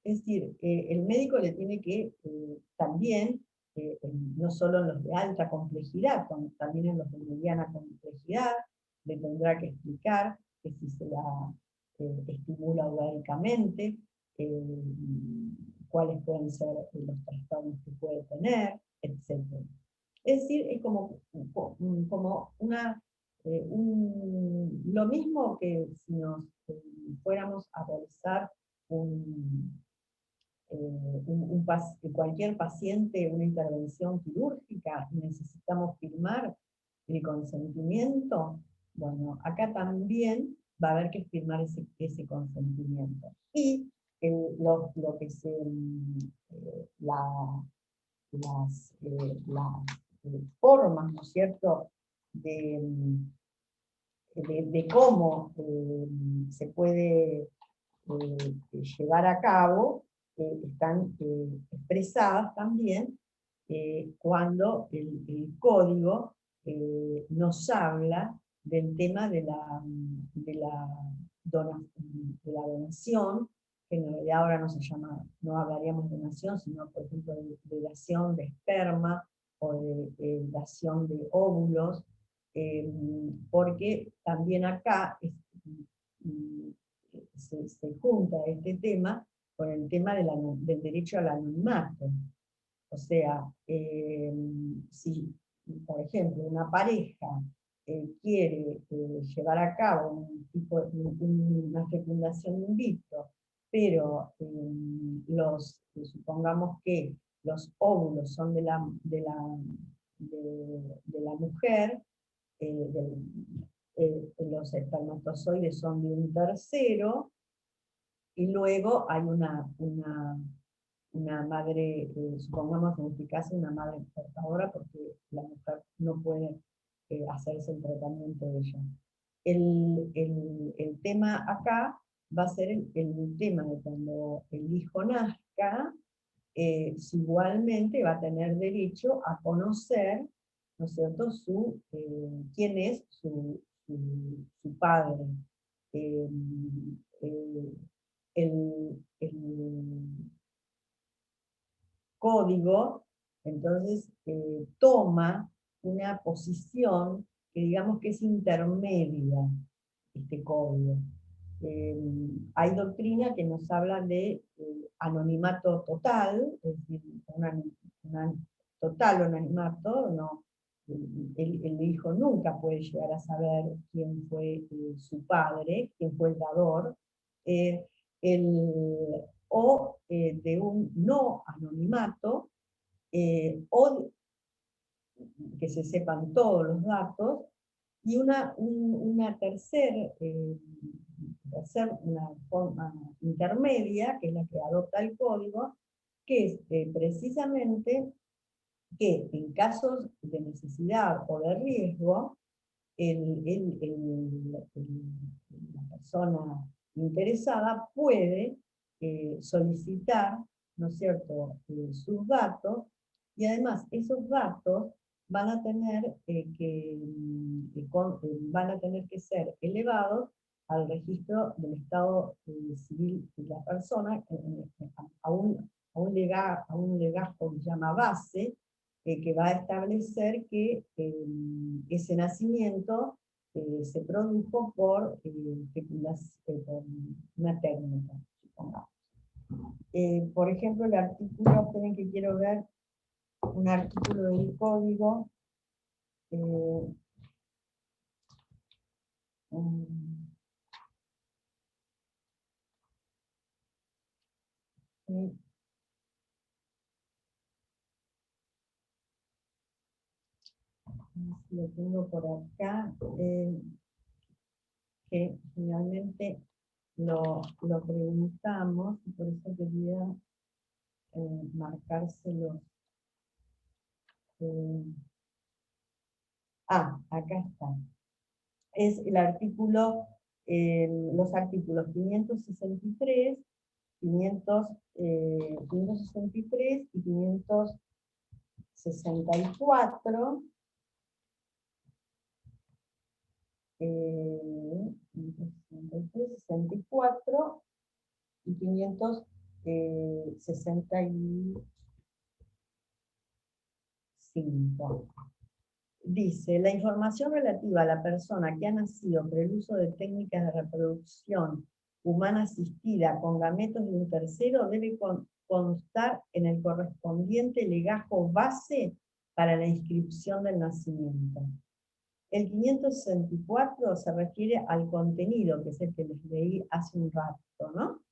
Es decir, el médico le tiene que también, no solo en los de alta complejidad, también en los de mediana complejidad, le tendrá que explicar que si se la estimula ováricamente, cuáles pueden ser los trastornos que puede tener, etc. Es decir, es como lo mismo que si nos fuéramos a realizar cualquier paciente una intervención quirúrgica y necesitamos firmar el consentimiento, bueno, acá también va a haber que firmar ese consentimiento. Y lo que se, las formas, ¿no es cierto?, de cómo se puede llevar a cabo, están expresadas también cuando el código nos habla del tema de la donación, que en realidad ahora no se llama, no hablaríamos de donación, sino por ejemplo de dación de esperma o de dación de óvulos, porque también acá se junta este tema con el tema del derecho al anonimato. O sea, si, por ejemplo, una pareja quiere llevar a cabo una fecundación in vitro, pero supongamos que los óvulos son de la mujer, los espermatozoides son de un tercero, y luego hay una madre, supongamos en este caso una madre portadora, porque la mujer no puede hacerse el tratamiento de ella. El tema acá va a ser el tema de cuando el hijo nazca, si igualmente va a tener derecho a conocer, ¿no es cierto?, quién es su padre. Eh, eh, el código, entonces, toma una posición que digamos que es intermedia, este código. Hay doctrina que nos habla de anonimato total, es decir, total anonimato, no, el hijo nunca puede llegar a saber quién fue su padre, quién fue el dador, eh, de un no anonimato, o que se sepan todos los datos, y una una forma intermedia, que es la que adopta el código, que es precisamente que en casos de necesidad o de riesgo, la persona interesada puede solicitar, ¿no es cierto?, sus datos, y además esos datos van a tener, van a tener que ser elevados al registro del estado civil de la persona, a un legajo que se llama base, que va a establecer que ese nacimiento se produjo por una técnica, supongamos. Por ejemplo, el artículo, esperen que quiero ver un artículo del código. Um, lo tengo por acá, que finalmente lo preguntamos, y por eso quería marcárselos. Acá está. Es el artículo, los artículos 563, 563 y 564, 64 y 565. Dice, la información relativa a la persona que ha nacido por el uso de técnicas de reproducción humana asistida con gametos de un tercero debe constar en el correspondiente legajo base para la inscripción del nacimiento. El 564 se refiere al contenido, que es el que les leí hace un rato, ¿no?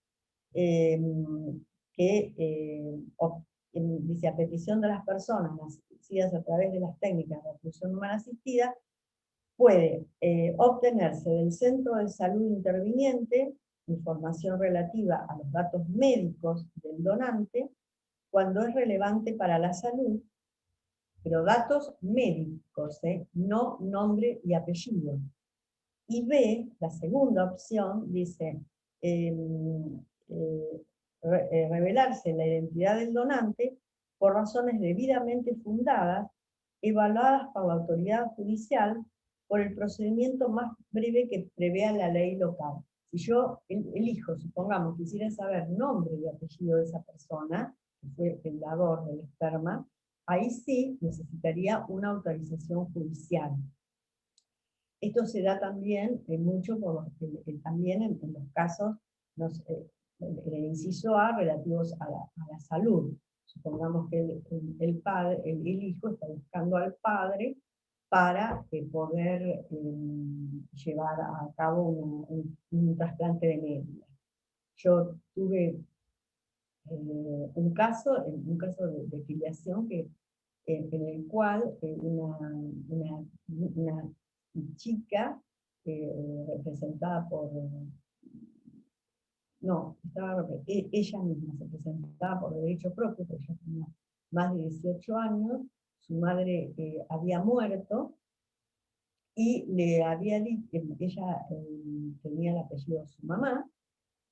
Dice, a petición de las personas nacidas a través de las técnicas de reproducción humana asistida, puede obtenerse del centro de salud interviniente información relativa a los datos médicos del donante cuando es relevante para la salud, pero datos médicos, no nombre y apellido. Y B, la segunda opción, dice, revelarse la identidad del donante por razones debidamente fundadas, evaluadas por la autoridad judicial por el procedimiento más breve que prevea la ley local. Si yo elijo, supongamos, quisiera saber nombre y apellido de esa persona, que fue el dador del esperma, ahí sí necesitaría una autorización judicial. Esto se da también mucho también en los casos, en el inciso A, relativos a la salud. Supongamos que el hijo está buscando al padre para poder llevar a cabo un trasplante de médula. Yo tuve un caso de filiación en el cual una chica representada por, no, ella misma se presentaba por derecho propio, porque ella tenía más de 18 años, su madre había muerto, y le había dicho que ella tenía el apellido de su mamá,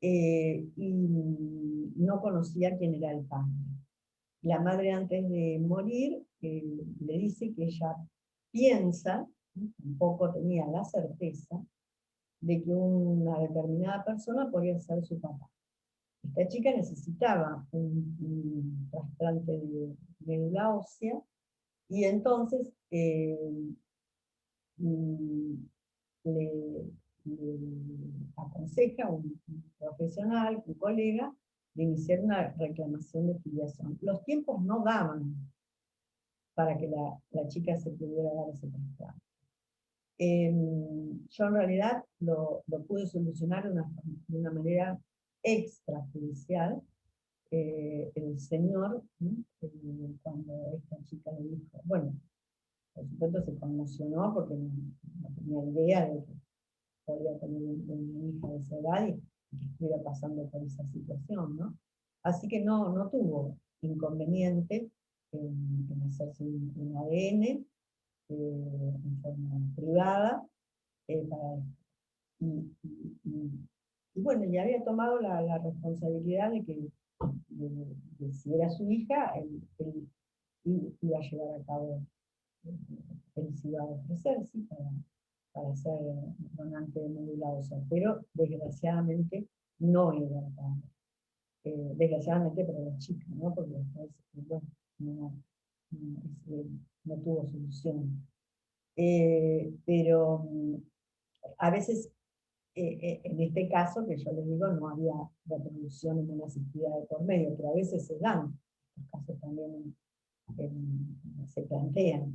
y no conocía quién era el padre. La madre, antes de morir, le dice que ella piensa, tampoco tenía la certeza, de que una determinada persona podía ser su papá. Esta chica necesitaba un trasplante de médula ósea, y entonces mm, le, le aconseja a un profesional, un colega, de iniciar una reclamación de filiación. Los tiempos no daban para que la chica se pudiera dar ese trasplante. Yo en realidad lo pude solucionar de una manera extrajudicial. El señor, cuando esta chica le dijo, bueno, por supuesto se conmocionó porque no tenía idea de que podía tener una hija de esa edad y que estuviera pasando por esa situación, ¿no? Así que no tuvo inconveniente en hacerse un ADN en forma privada, para, y, y- y- y bueno, ya había tomado la responsabilidad de que de si era su hija, él iba a llevar a cabo, él se iba a ofrecer, sí, para ser donante de médula ósea, pero desgraciadamente no era el padre. Desgraciadamente para la chica, ¿no? Porque después, bueno, no tuvo solución. Pero a veces, en este caso, que yo les digo, no había reproducción asistida de por medio, pero a veces se dan, estos casos también se plantean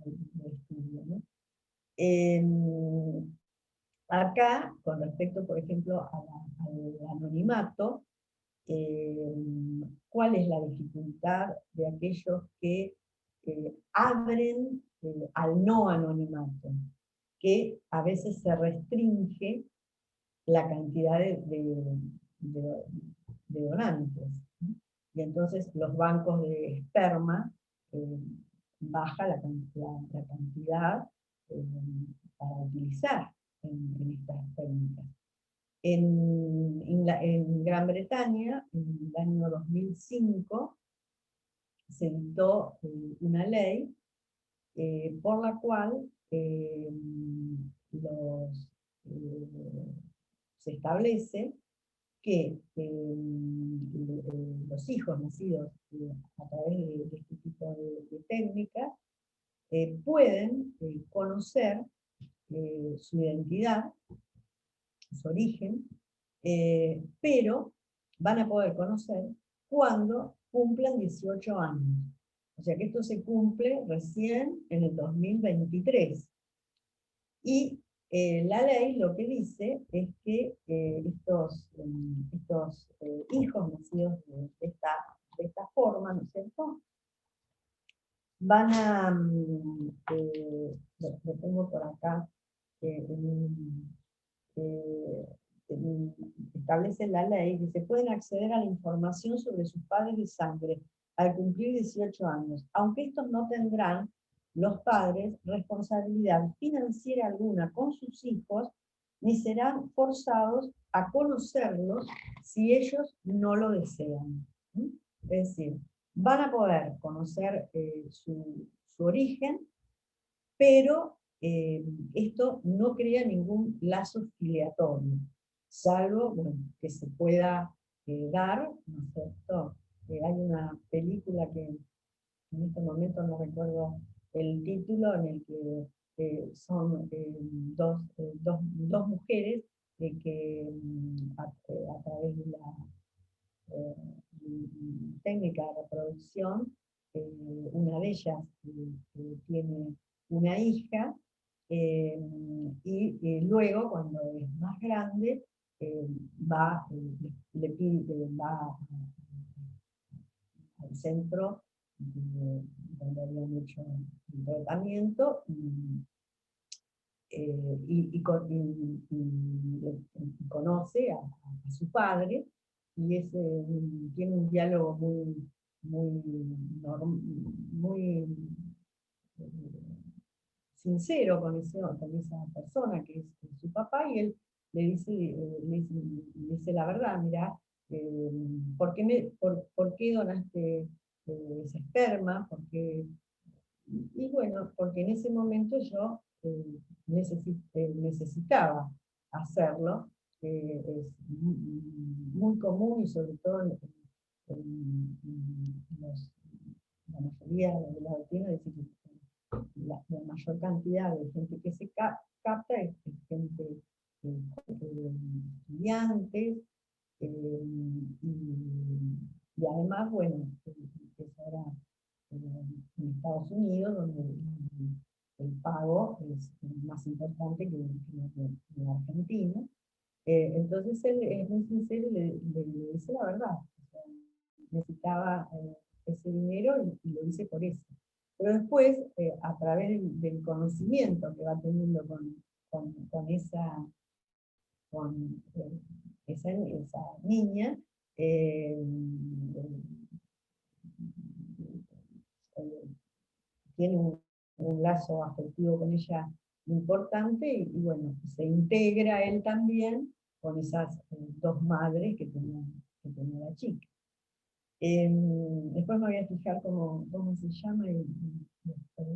en el estudio, ¿no? Acá, con respecto, por ejemplo, al anonimato, eh, ¿cuál es la dificultad de aquellos que abren al no anonimato? Que a veces se restringe la cantidad de- de donantes, ¿no? Y entonces los bancos de esperma eh, baja la cantidad eh, para utilizar en estas técnicas. En Gran Bretaña, en el año 2005, se dictó una ley por la cual los, eh, se establece que los hijos nacidos a través de este tipo de técnicas pueden conocer su identidad, su origen, pero van a poder conocer cuando cumplan 18 años. O sea que esto se cumple recién en el 2023. Y la ley lo que dice es que estos hijos nacidos de esta forma, ¿no es cierto? Van a, lo tengo por acá, eh, establece la ley que se pueden acceder a la información sobre sus padres de sangre al cumplir 18 años, aunque estos no tendrán los padres responsabilidad financiera alguna con sus hijos, ni serán forzados a conocerlos si ellos no lo desean. ¿Mm? Es decir, van a poder conocer su origen, pero esto no crea ningún lazo filiatorio, salvo bueno, que se pueda dar, ¿no es cierto? Hay una película que en este momento no recuerdo el título, en el que son dos mujeres que a través de la eh, técnica de reproducción, una de ellas tiene una hija, eh, y luego, cuando es más grande, le pide, va al centro donde habían hecho el tratamiento y conoce a su padre, y tiene un diálogo muy, muy, muy sincero con esa persona que es su papá, y él le dice, le dice la verdad: mira, ¿por qué donaste ese esperma? Y bueno, porque en ese momento yo necesitaba hacerlo. Es muy común, y sobre todo la mayoría de los latinos, es decir, la mayor cantidad de gente que se capta es gente, estudiantes, eh, y además, bueno, es ahora en Estados Unidos, donde el pago es más importante que en Argentina. Entonces él es muy sincero y le dice la verdad. O sea, necesitaba ese dinero, y lo hice por eso. Pero después, a través del conocimiento que va teniendo con esa niña, eh, eh, tiene un lazo afectivo con ella importante, y bueno, se integra él también con esas dos madres que tenía la chica. Después me voy a fijar cómo se llama, y después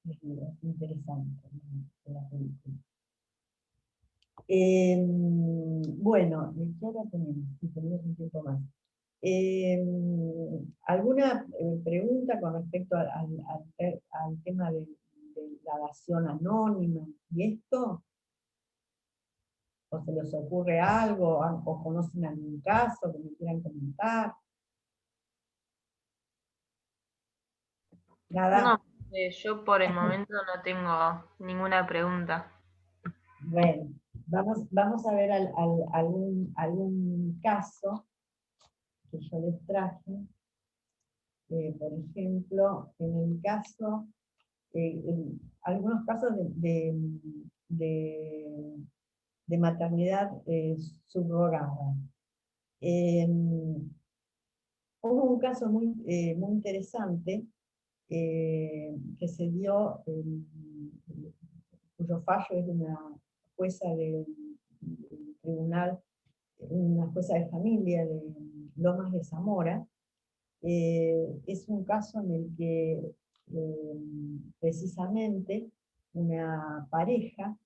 les digo. Es interesante, ¿no?, la película. Bueno, ¿qué hora tenemos? Si tenemos un tiempo más. ¿Alguna pregunta con respecto al tema de la dación anónima y esto? ¿O se les ocurre algo? ¿O conocen algún caso que me quieran comentar? No, Nada. yo por el momento no tengo ninguna pregunta. Bueno, vamos a ver algún caso que yo les traje. Por ejemplo, en el caso, algunos casos de, de maternidad subrogada. Eh, Hubo un caso muy interesante que se dio, cuyo fallo es de una jueza del tribunal, una jueza de familia de Lomas de Zamora. Es un caso en el que precisamente una pareja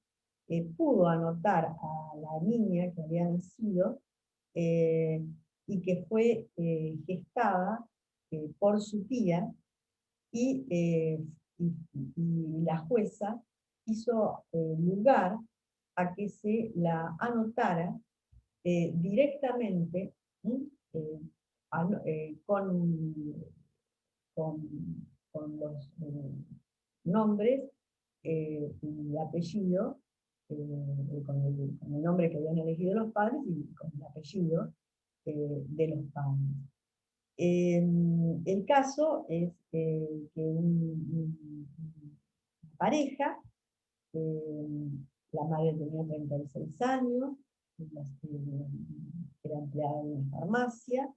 pudo anotar a la niña que había nacido, eh, y que fue gestada por su tía, y, y la jueza hizo lugar a que se la anotara directamente, ¿sí? Con, con los nombres y apellido, con el nombre que habían elegido los padres y con el apellido de los padres. El caso es que una pareja, la madre tenía 36 años, era empleada en una farmacia,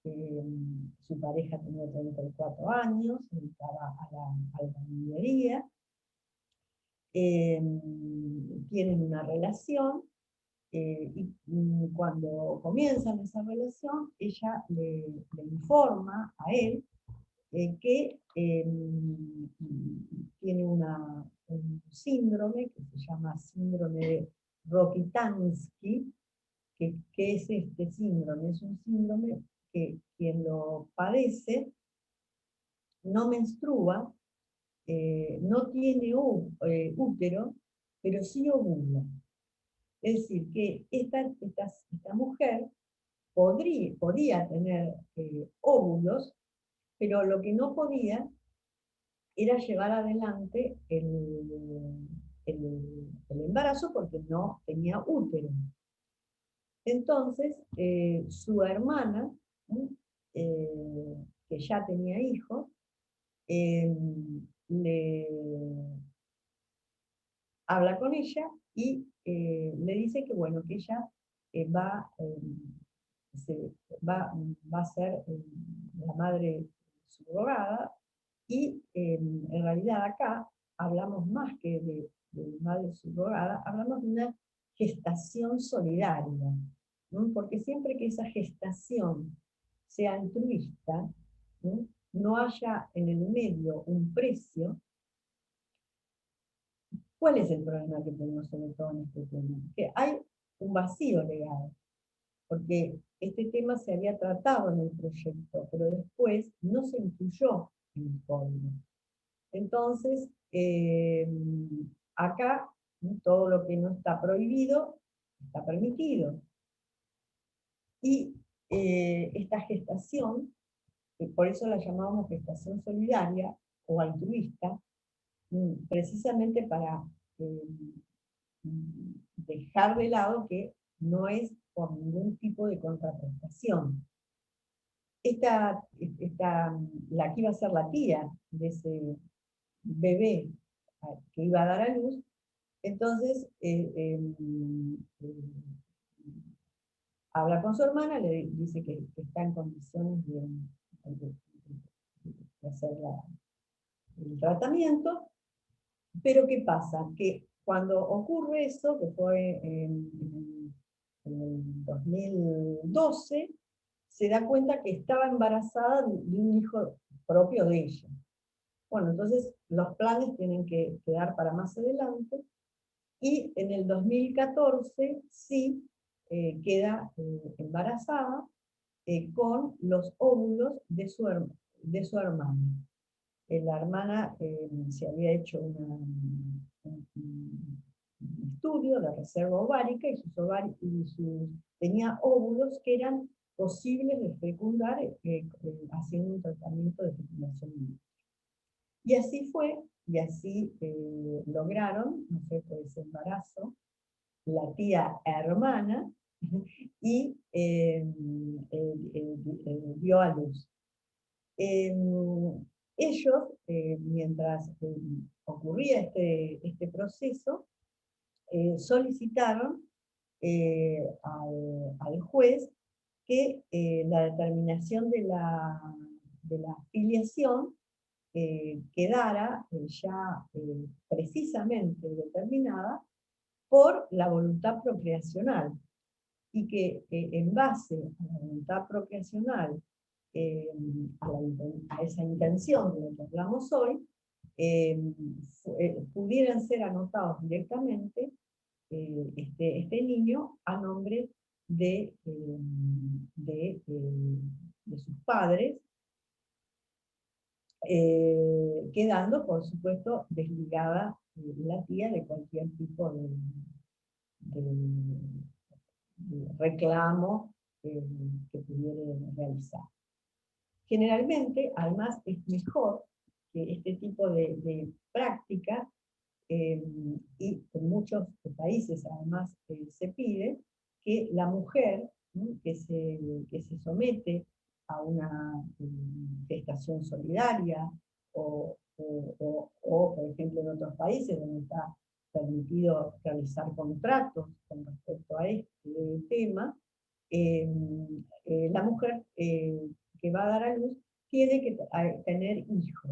su pareja tenía 34 años, se dedicaba a la albañilería, tienen una relación, y cuando comienzan esa relación, ella le informa a él que tiene un síndrome que se llama síndrome de Rokitansky. ¿Qué es este síndrome? Es un síndrome que quien lo padece no menstrua, no tiene útero, pero sí ovula. Es decir, que esta mujer podía tener óvulos, pero lo que no podía era llevar adelante el embarazo, porque no tenía útero. Entonces, su hermana, ¿no?, que ya tenía hijos, eh, le habla con ella, y le dice que, bueno, que ella se- va a ser la madre subrogada, y en realidad acá hablamos más que de madre subrogada, hablamos de una gestación solidaria, ¿no? Porque siempre que esa gestación sea altruista, ¿no? No haya en el medio un precio. ¿Cuál es el problema que tenemos sobre todo en este tema? Que hay un vacío legal, porque este tema se había tratado en el proyecto, pero después no se incluyó en el código. Entonces, acá, ¿no? Todo lo que no está prohibido está permitido. Y esta gestación, por eso la llamábamos gestación solidaria o altruista, precisamente para dejar de lado que no es por ningún tipo de contraprestación. La que iba a ser la tía de ese bebé que iba a dar a luz, entonces habla con su hermana, le dice que está en condiciones de hacer el tratamiento, pero ¿qué pasa? Que cuando ocurre eso, que fue en el 2012, se da cuenta que estaba embarazada de un hijo propio de ella. Bueno, entonces los planes tienen que quedar para más adelante, y en el 2014 sí queda embarazada con los óvulos de su hermana. La hermana se había hecho un estudio de reserva ovárica y tenía óvulos que eran posibles de fecundar haciendo un tratamiento de fecundación in vitro. Y así fue, y así lograron, ¿no es cierto?, ese embarazo, la tía hermana, y dio a luz. Ellos, mientras ocurría este proceso, solicitaron al juez que la determinación de la filiación quedara ya precisamente determinada por la voluntad procreacional, y que en base a la voluntad procreacional, eh, a esa intención de lo que hablamos hoy, pudieran ser anotados directamente este niño a nombre de sus padres, quedando, por supuesto, desligada la tía de cualquier tipo de reclamo que pudiera realizar. Generalmente, además, es mejor que este tipo de práctica, y en muchos países además se pide que la mujer, ¿no?, que se somete a una gestación solidaria, por ejemplo, en otros países donde está permitido realizar contratos con respecto a este tema, la mujer que va a dar a luz tiene que tener hijos.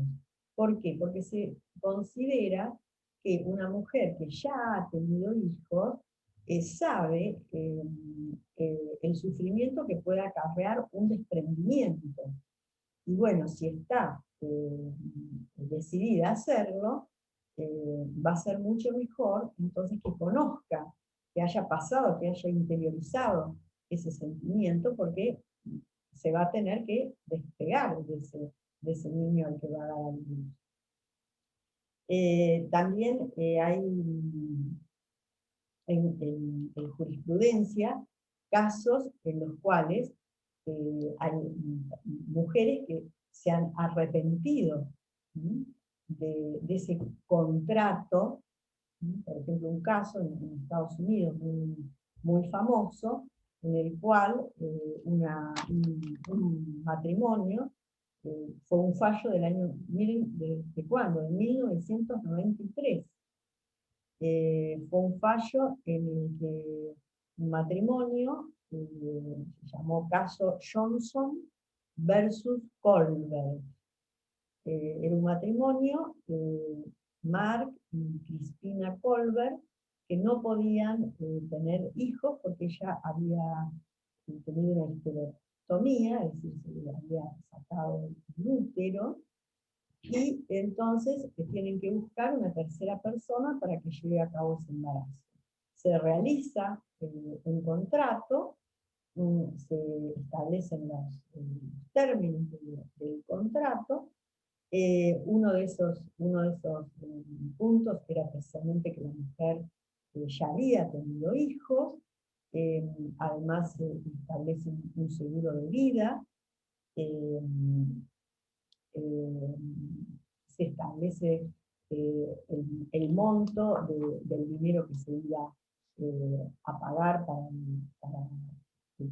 ¿Por qué? Porque se considera que una mujer que ya ha tenido hijos sabe el sufrimiento que puede acarrear un desprendimiento. Y bueno, si está decidida a hacerlo, va a ser mucho mejor entonces que conozca, que haya pasado, que haya interiorizado ese sentimiento, porque se va a tener que despegar de ese niño al que va a dar a luz. También hay en jurisprudencia casos en los cuales hay mujeres que se han arrepentido de ese contrato. Por ejemplo, un caso en Estados Unidos muy famoso, en el cual un matrimonio, fue un fallo del año, ¿de cuándo? De 1993. Fue un fallo en el que un matrimonio, se llamó caso Johnson versus Colbert. Era un matrimonio Mark y Crispina Colbert, que no podían tener hijos porque ella había tenido una histerectomía, es decir, se le había sacado el útero, y entonces tienen que buscar una tercera persona para que lleve a cabo ese embarazo. Se realiza un contrato, se establecen los términos del contrato. Uno de esos puntos era precisamente que la mujer ya había tenido hijos. Además se establece un seguro de vida. eh, eh, Se establece el monto del dinero que se iba a pagar para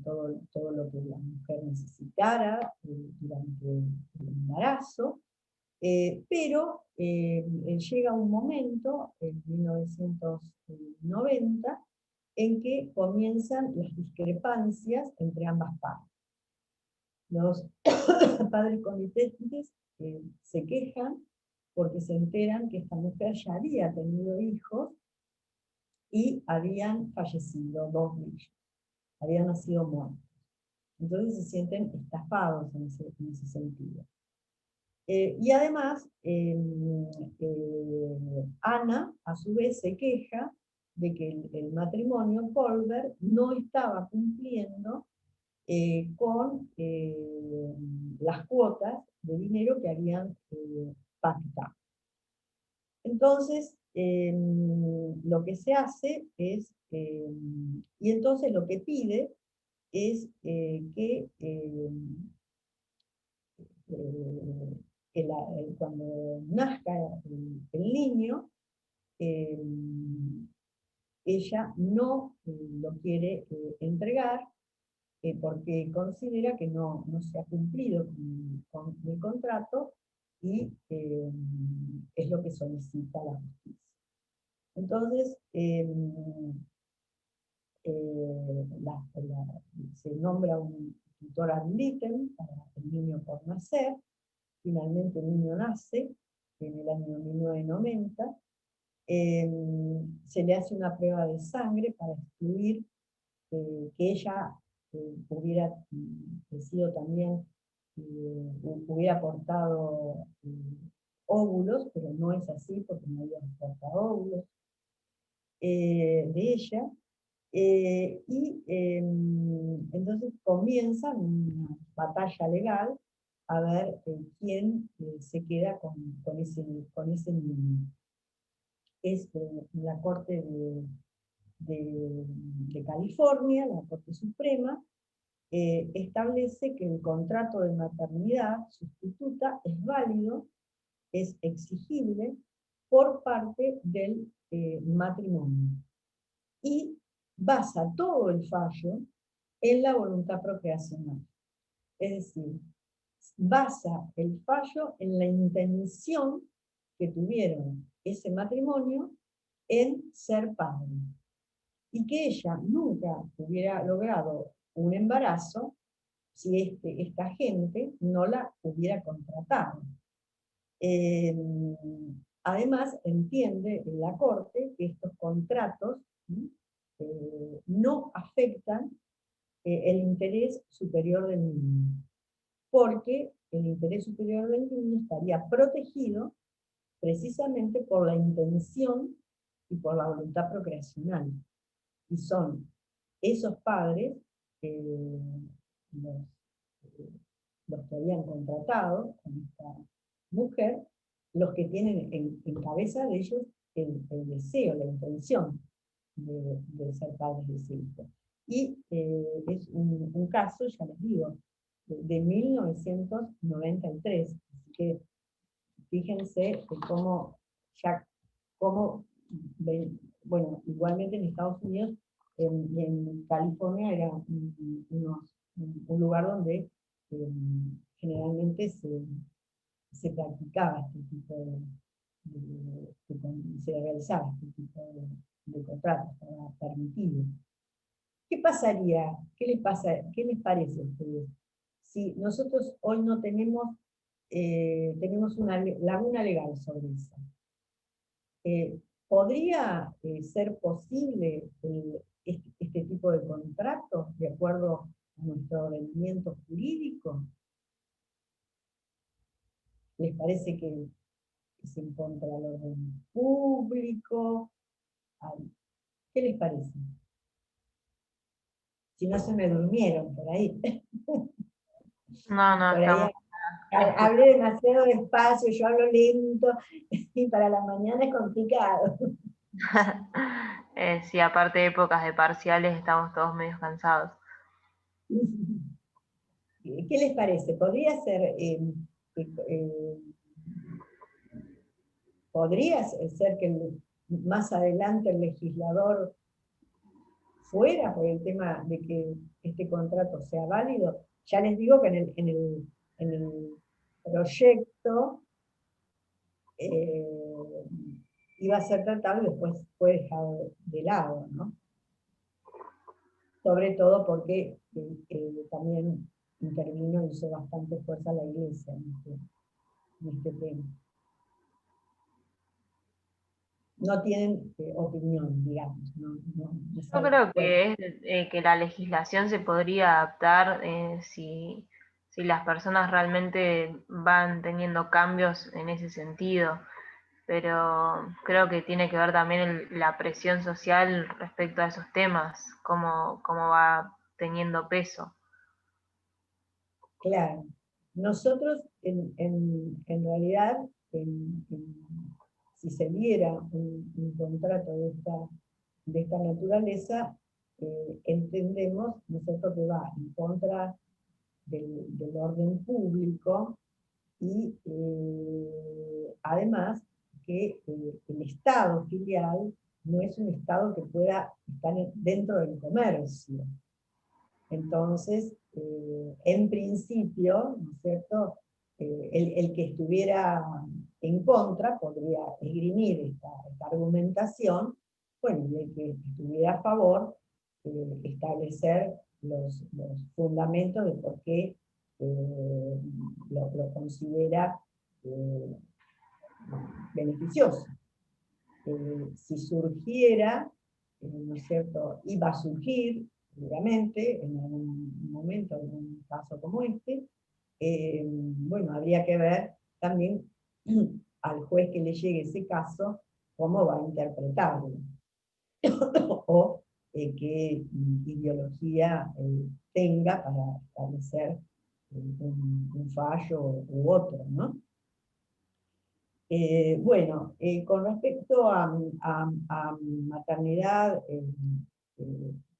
todo lo que la mujer necesitara durante el embarazo. Pero llega un momento, en 1990, en que comienzan las discrepancias entre ambas partes. Los padres comitentes se quejan porque se enteran que esta mujer ya había tenido hijos y habían fallecido dos de ellos, habían nacido muertos. Entonces se sienten estafados en ese sentido. Y además, Ana, a su vez, se queja de que el matrimonio Colbert no estaba cumpliendo con las cuotas de dinero que habían pactado. Entonces, lo que se hace es, y entonces lo que pide es que cuando nazca el niño, ella no lo quiere entregar porque considera que no se ha cumplido con el contrato y es lo que solicita la justicia. Entonces, se nombra un tutor ad litem para el niño por nacer. Finalmente el niño nace en el año 1990. Se le hace una prueba de sangre para excluir que ella hubiera sido también, hubiera aportado óvulos, pero no es así porque no había aportado óvulos de ella. Y entonces comienza una batalla legal a ver quién se queda con ese niño. Es la Corte de California, la Corte Suprema, establece que el contrato de maternidad sustituta es válido, es exigible por parte del matrimonio. Y basa todo el fallo en la voluntad procreacional. Es decir, basa el fallo en la intención que tuvieron ese matrimonio en ser padre. Y que ella nunca hubiera logrado un embarazo si esta gente no la hubiera contratado. Además, entiende en la Corte que estos contratos no afectan el interés superior del niño, porque el interés superior del niño estaría protegido precisamente por la intención y por la voluntad procreacional. Y son esos padres, los, los que habían contratado con esta mujer, los que tienen en cabeza de ellos el deseo, la intención de ser padres de ese hijo. Y es un caso, ya les digo, de 1993. Así que fíjense cómo, bueno, igualmente en Estados Unidos, en California era un lugar donde generalmente se practicaba este tipo se realizaba este tipo de contratos, estaba permitido. ¿Qué pasaría? ¿Qué les parece a ustedes? Si nosotros hoy no tenemos una laguna legal sobre eso. ¿podría ser posible este tipo de contratos de acuerdo a nuestro ordenamiento jurídico? ¿Les parece que es en contra del orden público? ¿Qué les parece? Si no se me durmieron por ahí. No, no, Por ahí estamos escuchando. hablé demasiado despacio, yo hablo lento, y para la mañana es complicado. Sí, aparte de épocas de parciales, estamos todos medio cansados. ¿Qué les parece? Eh, ¿Podría ser que más adelante el legislador fuera por el tema de que este contrato sea válido? Ya les digo que en el proyecto eh, iba a ser tratado y después fue dejado de lado, ¿no? Sobre todo porque también intervino y hizo bastante fuerza la iglesia en este tema. No tienen opinión, digamos. No Yo saben. creo Bueno, que que la legislación se podría adaptar si las personas realmente van teniendo cambios en ese sentido, pero creo que tiene que ver también la presión social respecto a esos temas, cómo va teniendo peso. claro. Nosotros, en realidad, si se diera un contrato de esta naturaleza, entendemos, ¿no es cierto?, que va en contra del orden público y además que el Estado filial no es un Estado que pueda estar dentro del comercio. Entonces, en principio, ¿no es cierto?, el que estuviera en contra podría esgrimir esta argumentación, bueno, y el que estuviera a favor, establecer los fundamentos de por qué lo considera eh, beneficioso. Si surgiera, ¿no es cierto?, iba a surgir, seguramente, en algún momento, en un caso como este, bueno, habría que ver también al juez que le llegue ese caso, cómo va a interpretarlo, o qué ideología tenga para establecer un fallo u otro, ¿no? Bueno, con respecto a maternidad,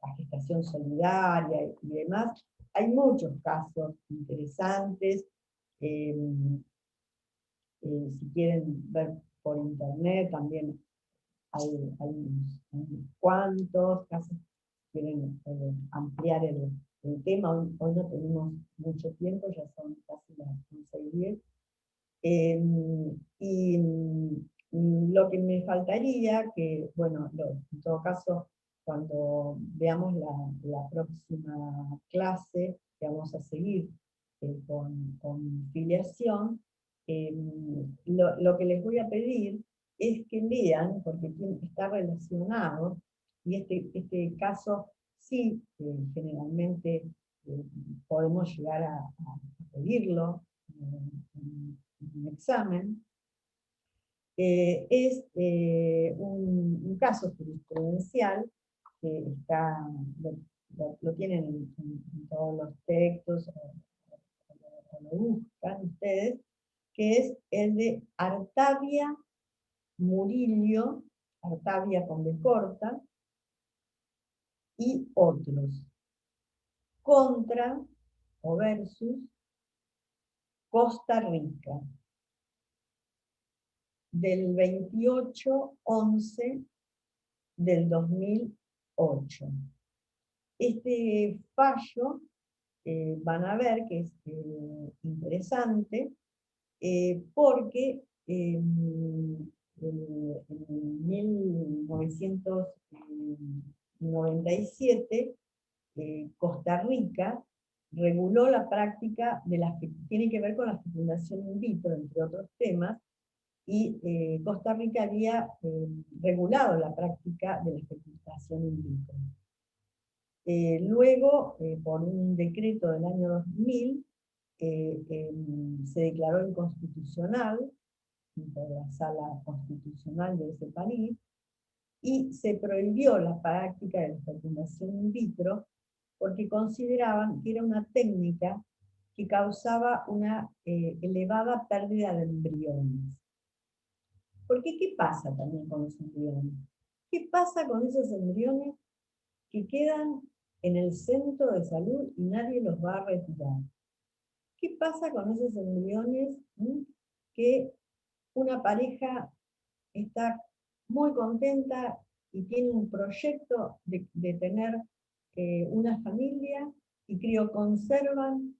a gestación solidaria y demás, hay muchos casos interesantes. eh, si quieren ver por internet, también hay unos cuantos casos. Quieren ampliar el tema. Hoy no tenemos mucho tiempo, ya son casi las 11:10. Y lo que me faltaría, que bueno, en todo caso, cuando veamos la próxima clase que vamos a seguir con filiación, lo que les voy a pedir es que lean, porque está relacionado, y este caso sí, generalmente podemos llegar a pedirlo un examen, es un caso jurisprudencial que lo tienen en todos los textos, o lo buscan ustedes, que es el de Artavia Murillo, Artavia con B corta, y otros, contra o versus Costa Rica, del 28/11 del 2008. Este fallo van a ver que es interesante porque en 1997 Costa Rica reguló la práctica de las que tiene que ver con la fecundación in vitro, entre otros temas, y Costa Rica había regulado la práctica de la fecundación in vitro. Luego, por un decreto del año 2000, se declaró inconstitucional por la Sala Constitucional de ese país, y se prohibió la práctica de la fecundación in vitro porque consideraban que era una técnica que causaba una elevada pérdida de embriones. Porque ¿qué pasa también con los embriones? ¿Qué pasa con esos embriones que quedan en el centro de salud y nadie los va a retirar? ¿Qué pasa con esos embriones que una pareja está muy contenta y tiene un proyecto de tener una familia y crioconservan,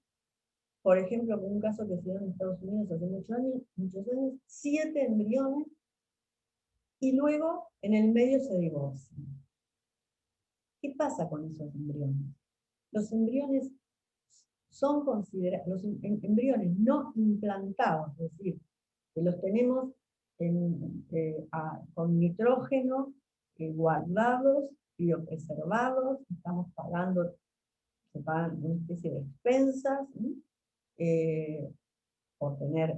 por ejemplo, con un caso que se dio en Estados Unidos hace muchos años, 7 embriones, y luego en el medio se divorcian? ¿Qué pasa con esos embriones? Los embriones son considerados, los embriones no implantados, es decir, que los tenemos con nitrógeno, guardados, biopreservados, estamos pagando, se pagan una especie de expensas, por tener,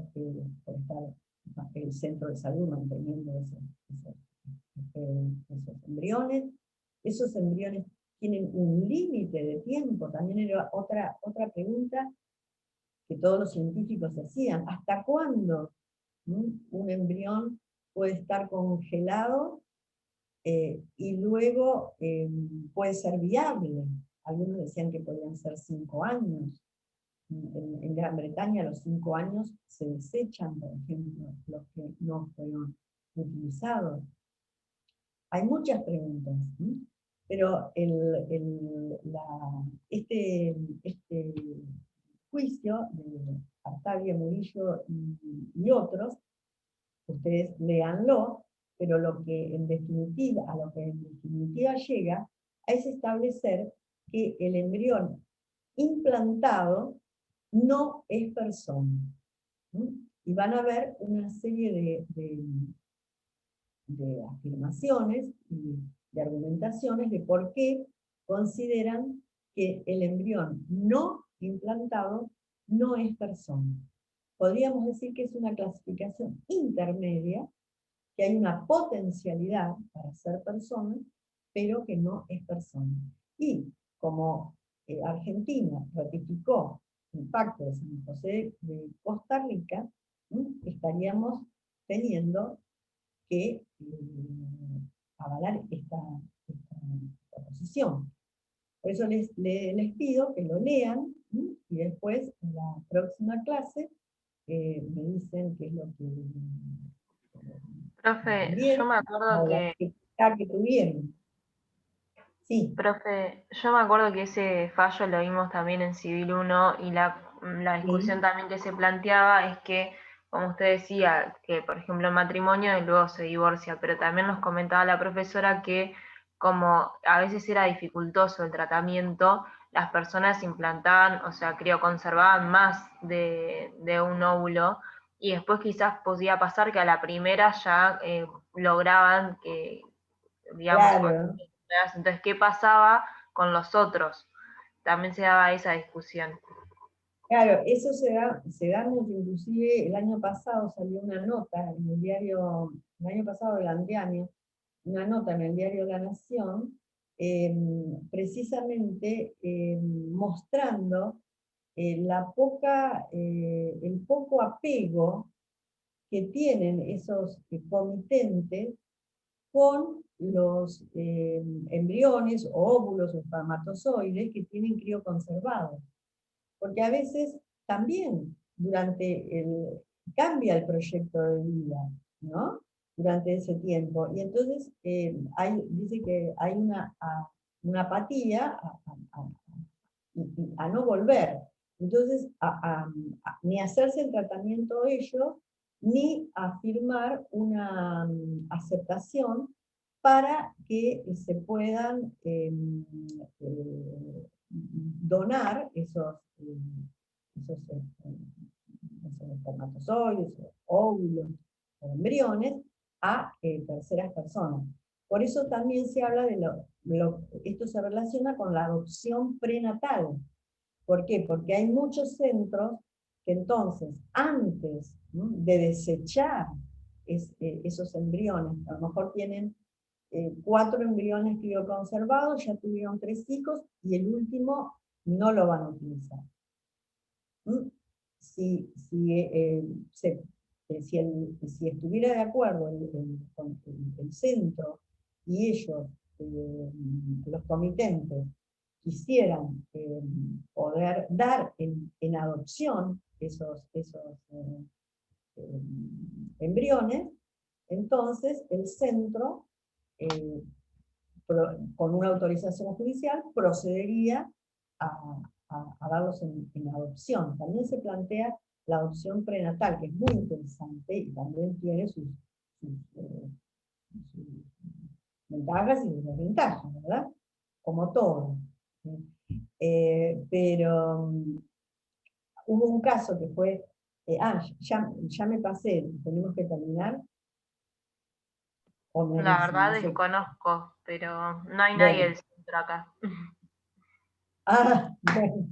por estar el centro de salud manteniendo esos embriones. Esos embriones tienen un límite de tiempo, también era otra pregunta que todos los científicos hacían. ¿Hasta cuándo un embrión puede estar congelado y luego puede ser viable? Algunos decían que podían ser 5 años. En Gran Bretaña a los 5 años se desechan, por ejemplo, los que no fueron utilizados. Hay muchas preguntas, pero este juicio de Artavia Murillo y otros, ustedes léanlo, pero a lo que en definitiva llega es establecer que el embrión implantado no es persona. Y van a ver una serie de afirmaciones y de argumentaciones de por qué consideran que el embrión no implantado no es persona. Podríamos decir que es una clasificación intermedia, que hay una potencialidad para ser persona, pero que no es persona. Y como Argentina ratificó el Pacto de San José de Costa Rica, estaríamos teniendo que avalar esta posición. Por eso les pido que lo lean, y después en la próxima clase me dicen qué es lo que Profe, yo entendieron me acuerdo o la que dificultad que tuvieron. Sí. Profe, yo me acuerdo que ese fallo lo vimos también en Civil 1 y la discusión Sí, también que se planteaba es que, como usted decía, que por ejemplo el matrimonio y luego se divorcia, pero también nos comentaba la profesora que como a veces era dificultoso el tratamiento, las personas implantaban, o sea, crioconservaban más de un óvulo y después quizás podía pasar que a la primera ya lograban que, digamos, claro, entonces, ¿qué pasaba con los otros? También se daba esa discusión. claro, eso se da mucho, inclusive el año pasado salió una nota en el diario, el año pasado del anteaño, una nota en el diario La Nación, precisamente mostrando el poco apego que tienen esos comitentes con los embriones o óvulos o espermatozoides que tienen crioconservados. Porque a veces también cambia el proyecto de vida, ¿no? Durante ese tiempo. Y entonces dice que hay una apatía a no volver. Entonces, ni hacerse el tratamiento ellos, ni afirmar una aceptación para que se puedan donar esos espermatozoides, óvulos, o embriones a terceras personas. Por eso también se habla de esto se relaciona con la adopción prenatal. ¿Por qué? Porque hay muchos centros que entonces, antes, ¿no?, de desechar esos embriones, a lo mejor tienen 4 embriones crioconservados, ya tuvieron 3 hijos, y el último no lo van a utilizar. ¿Mm? Si, si, si estuviera de acuerdo con el centro y ellos, los comitentes, quisieran poder dar en adopción esos embriones, entonces el centro, eh, con una autorización judicial, procedería a darlos en adopción. También se plantea la adopción prenatal, que es muy interesante y también tiene sus ventajas y sus desventajas, ¿verdad? Como todo. Pero hubo un caso que fue, ya me pasé, tenemos que terminar. O me La dicen, verdad no sé. desconozco, pero no hay nadie Bueno, del centro acá. bueno.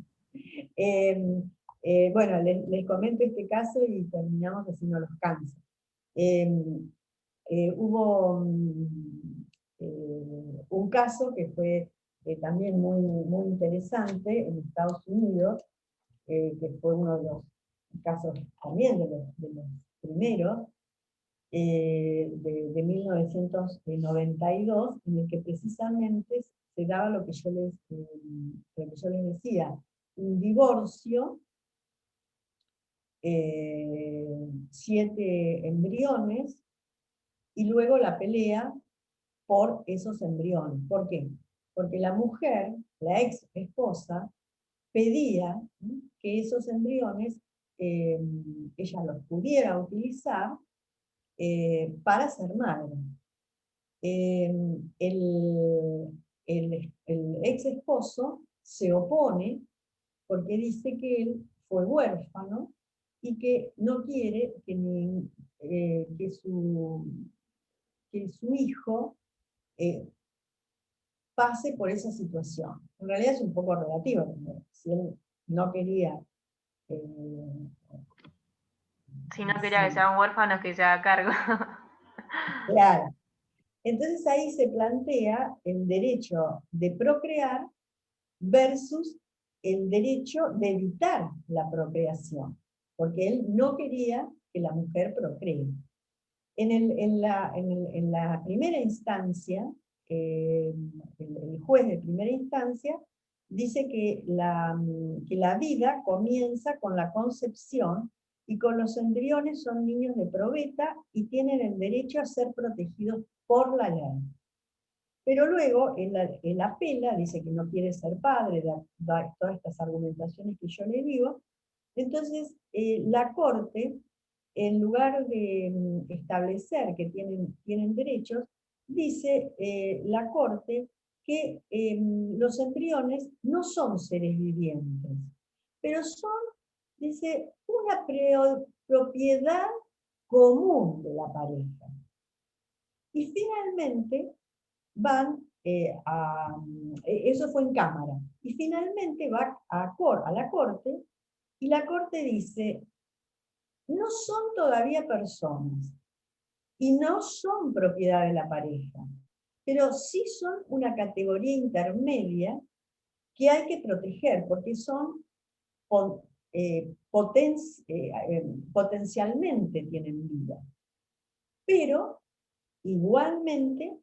Bueno, les comento este caso y terminamos haciendo los cambios. Hubo un caso que fue también muy interesante en Estados Unidos, que fue uno de los casos también de los primeros, de 1992, en el que precisamente se daba lo que yo les decía, un divorcio, 7 embriones, y luego la pelea por esos embriones. ¿Por qué? Porque la mujer, la ex esposa, pedía que esos embriones ella los pudiera utilizar para ser madre. El, el ex esposo se opone porque dice que él fue huérfano y que no quiere que su hijo pase por esa situación. En realidad es un poco relativo, porque si él no quería... Si no quería que sí, sean huérfanos, que se haga cargo. claro. Entonces ahí se plantea el derecho de procrear versus el derecho de evitar la procreación, porque él no quería que la mujer procree. En la primera instancia, el juez de primera instancia dice que la vida comienza con la concepción y con los embriones son niños de probeta y tienen el derecho a ser protegidos por la ley. Pero luego él apela, dice que no quiere ser padre, da todas estas argumentaciones que yo le digo. Entonces, la Corte, en lugar de establecer que tienen derechos, dice la Corte que los embriones no son seres vivientes, pero son, dice, una propiedad común de la pareja. Y finalmente van eso fue en Cámara, y finalmente va a la Corte, y la Corte dice, no son todavía personas, y no son propiedad de la pareja, pero sí son una categoría intermedia que hay que proteger, porque son potencialmente tienen vida. Pero, igualmente,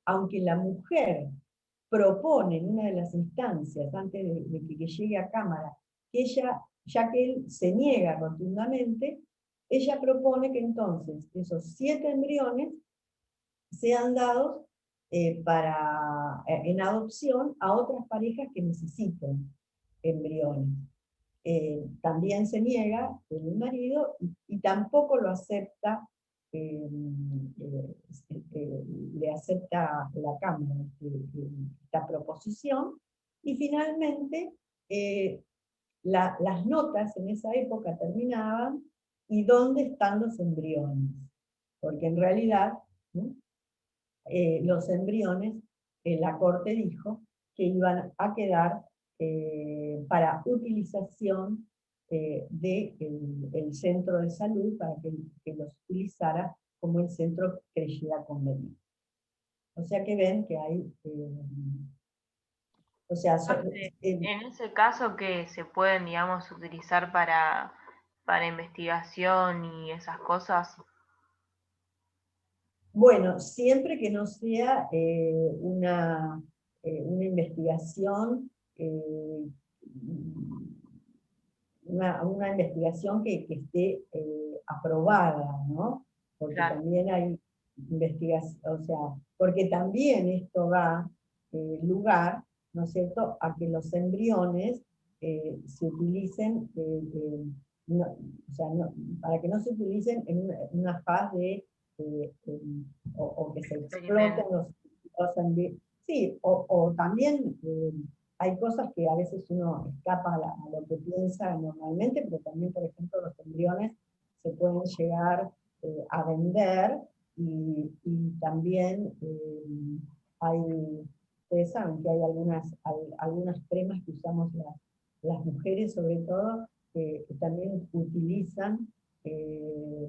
aunque la mujer propone en una de las instancias, antes de que llegue a Cámara, que ella, ya que él se niega rotundamente, ella propone que entonces esos 7 embriones sean dados en adopción a otras parejas que necesiten embriones. También se niega el marido y tampoco lo acepta, le acepta la Cámara esta proposición, y finalmente las notas en esa época terminaban ¿Y dónde están los embriones? Porque en realidad, ¿no? Los embriones, la Corte dijo que iban a quedar para utilización del centro de salud, para que los utilizara como el centro creyera conveniente. O sea que ven que hay, o sea, En ese caso que se pueden, digamos, utilizar para investigación y esas cosas. bueno, siempre que no sea una investigación, una investigación que esté aprobada, ¿no? Porque Claro, también hay investigación, o sea, porque también esto da lugar, ¿no es cierto?, a que los embriones se utilicen, o sea, para que no se utilicen en una fase de, o que se exploten experimento. los embriones. Sí, o también hay cosas que a veces uno escapa a lo que piensa normalmente, pero también, por ejemplo, los embriones se pueden llegar a vender y también hay, ustedes saben que hay algunas cremas que usamos las mujeres sobre todo, que también utilizan eh,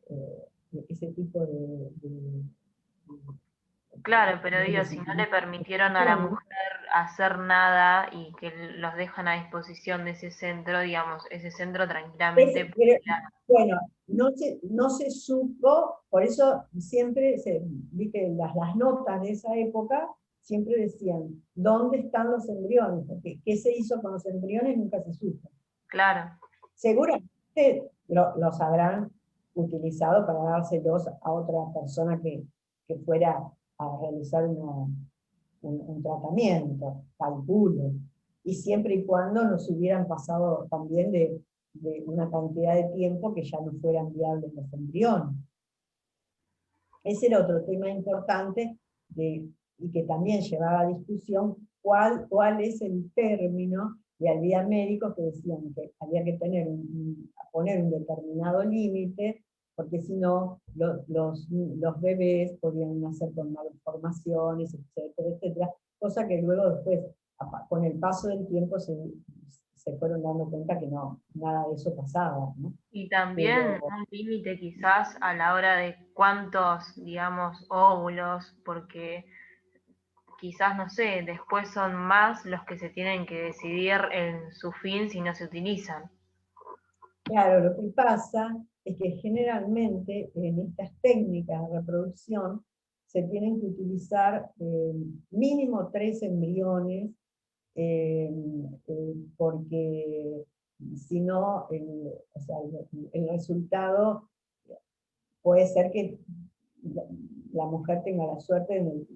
eh, ese tipo Claro, pero de digo, si no le permitieron a la desinfección. mujer hacer nada y que los dejan a disposición de ese centro, digamos, ese centro tranquilamente. Bueno, no se supo, por eso siempre, viste, las notas de esa época siempre decían, ¿dónde están los embriones? Porque qué se hizo con los embriones nunca se supo. Claro, Seguramente los habrán utilizado para dárselos a otra persona que fuera a realizar un tratamiento, calculo, y siempre y cuando nos hubieran pasado también de una cantidad de tiempo que ya no fueran viables los embriones. Ese era otro tema importante y que también llevaba a discusión cuál es el término, y había médicos que decían que había que poner un determinado límite, porque si no, los bebés podían nacer con malformaciones, etcétera, etcétera, cosa que luego después, con el paso del tiempo, se fueron dando cuenta que no, nada de eso pasaba, ¿no? y también Pero un límite quizás a la hora de cuántos, digamos, óvulos, porque quizás, no sé, después son más los que se tienen que decidir en su fin si no se utilizan. claro, lo que pasa es que generalmente en estas técnicas de reproducción se tienen que utilizar mínimo 3 embriones, eh, porque si no, o sea, el resultado puede ser que la mujer tenga la suerte en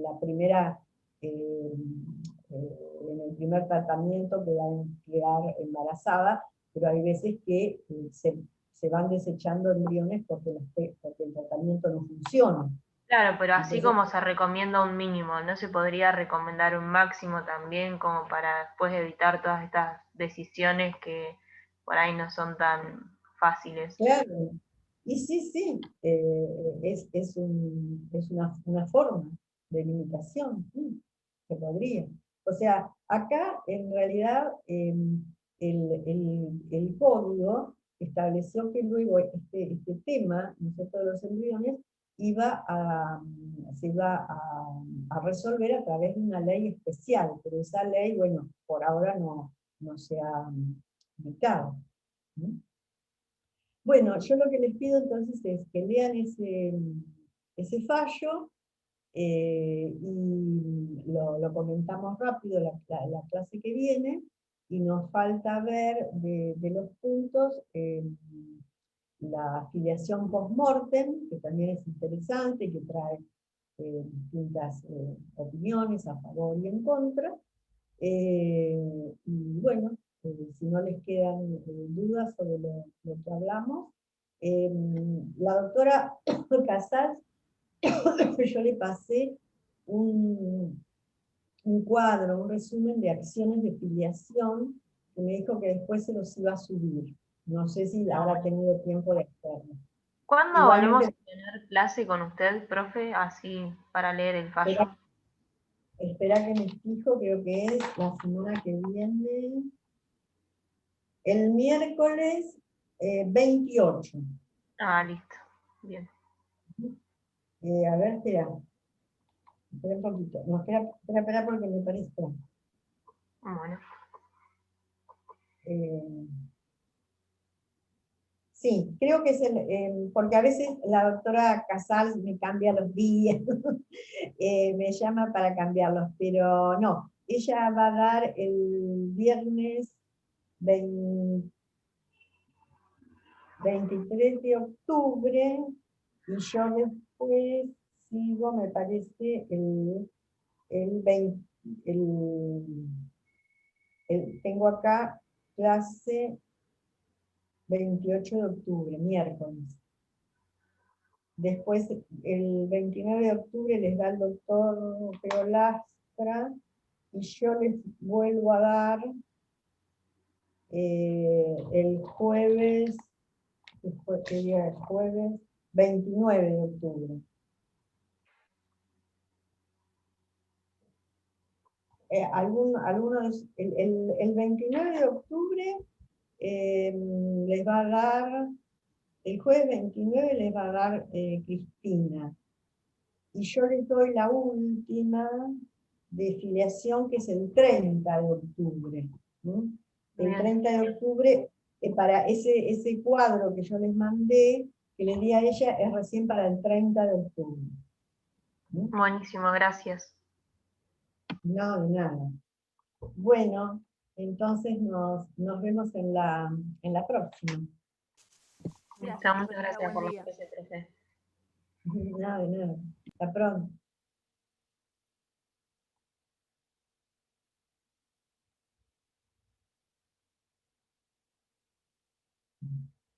la primera, en el primer tratamiento quedar embarazada, pero hay veces que se van desechando embriones porque el tratamiento no funciona. Claro, pero así Entonces, como se recomienda un mínimo, ¿no se podría recomendar un máximo también como para después evitar todas estas decisiones que por ahí no son tan fáciles? claro, y sí, sí, es una forma de limitación, sí, se podría. O sea, acá en realidad el código estableció que luego este tema, ¿no es cierto?, de los embriones, se iba a resolver a través de una ley especial, pero esa ley, bueno, por ahora no se ha dictado, ¿no? Bueno, yo lo que les pido entonces es que lean ese fallo y lo comentamos rápido la clase que viene, y nos falta ver de los puntos la afiliación post-mortem, que también es interesante, que trae distintas opiniones a favor y en contra. Y bueno, si no les quedan dudas sobre lo que hablamos, eh, la doctora Casals, yo le pasé un cuadro, un resumen de acciones de filiación y me dijo que después se los iba a subir. No sé si Ah, habrá bueno. tenido tiempo de hacerlo. ¿Cuándo volvemos Igualmente, a tener clase con usted, profe? Así para leer el fallo. espera que me fijo, creo que es la semana que viene. El miércoles 28. Ah, listo. Bien. A ver, espera. Espera un poquito. No, espera, porque me parece. Bueno. Eh, sí, creo que es porque a veces la doctora Casals me cambia los días, me llama para cambiarlos, pero no, ella va a dar el viernes 23 de octubre y yo después sigo, me parece, el 20, tengo acá clase 28 de octubre, miércoles. Después, el 29 de octubre les da el doctor Peolastra y yo les vuelvo a dar el jueves, ¿qué día es? Jueves 29 de octubre. El 29 de octubre les va a dar, el jueves 29 les va a dar Cristina. Y yo les doy la última de filiación, que es el 30 de octubre. ¿Sí? El Bien. 30 de octubre, para ese cuadro que yo les mandé, que le di a ella, es recién para el 30 de octubre. ¿Sí? Buenísimo, gracias. No, de nada. Bueno, entonces nos vemos en la próxima. Listo, Gracias, muchas profesora. gracias Buen por la día. clase, profe. Nada, de nada. Hasta pronto.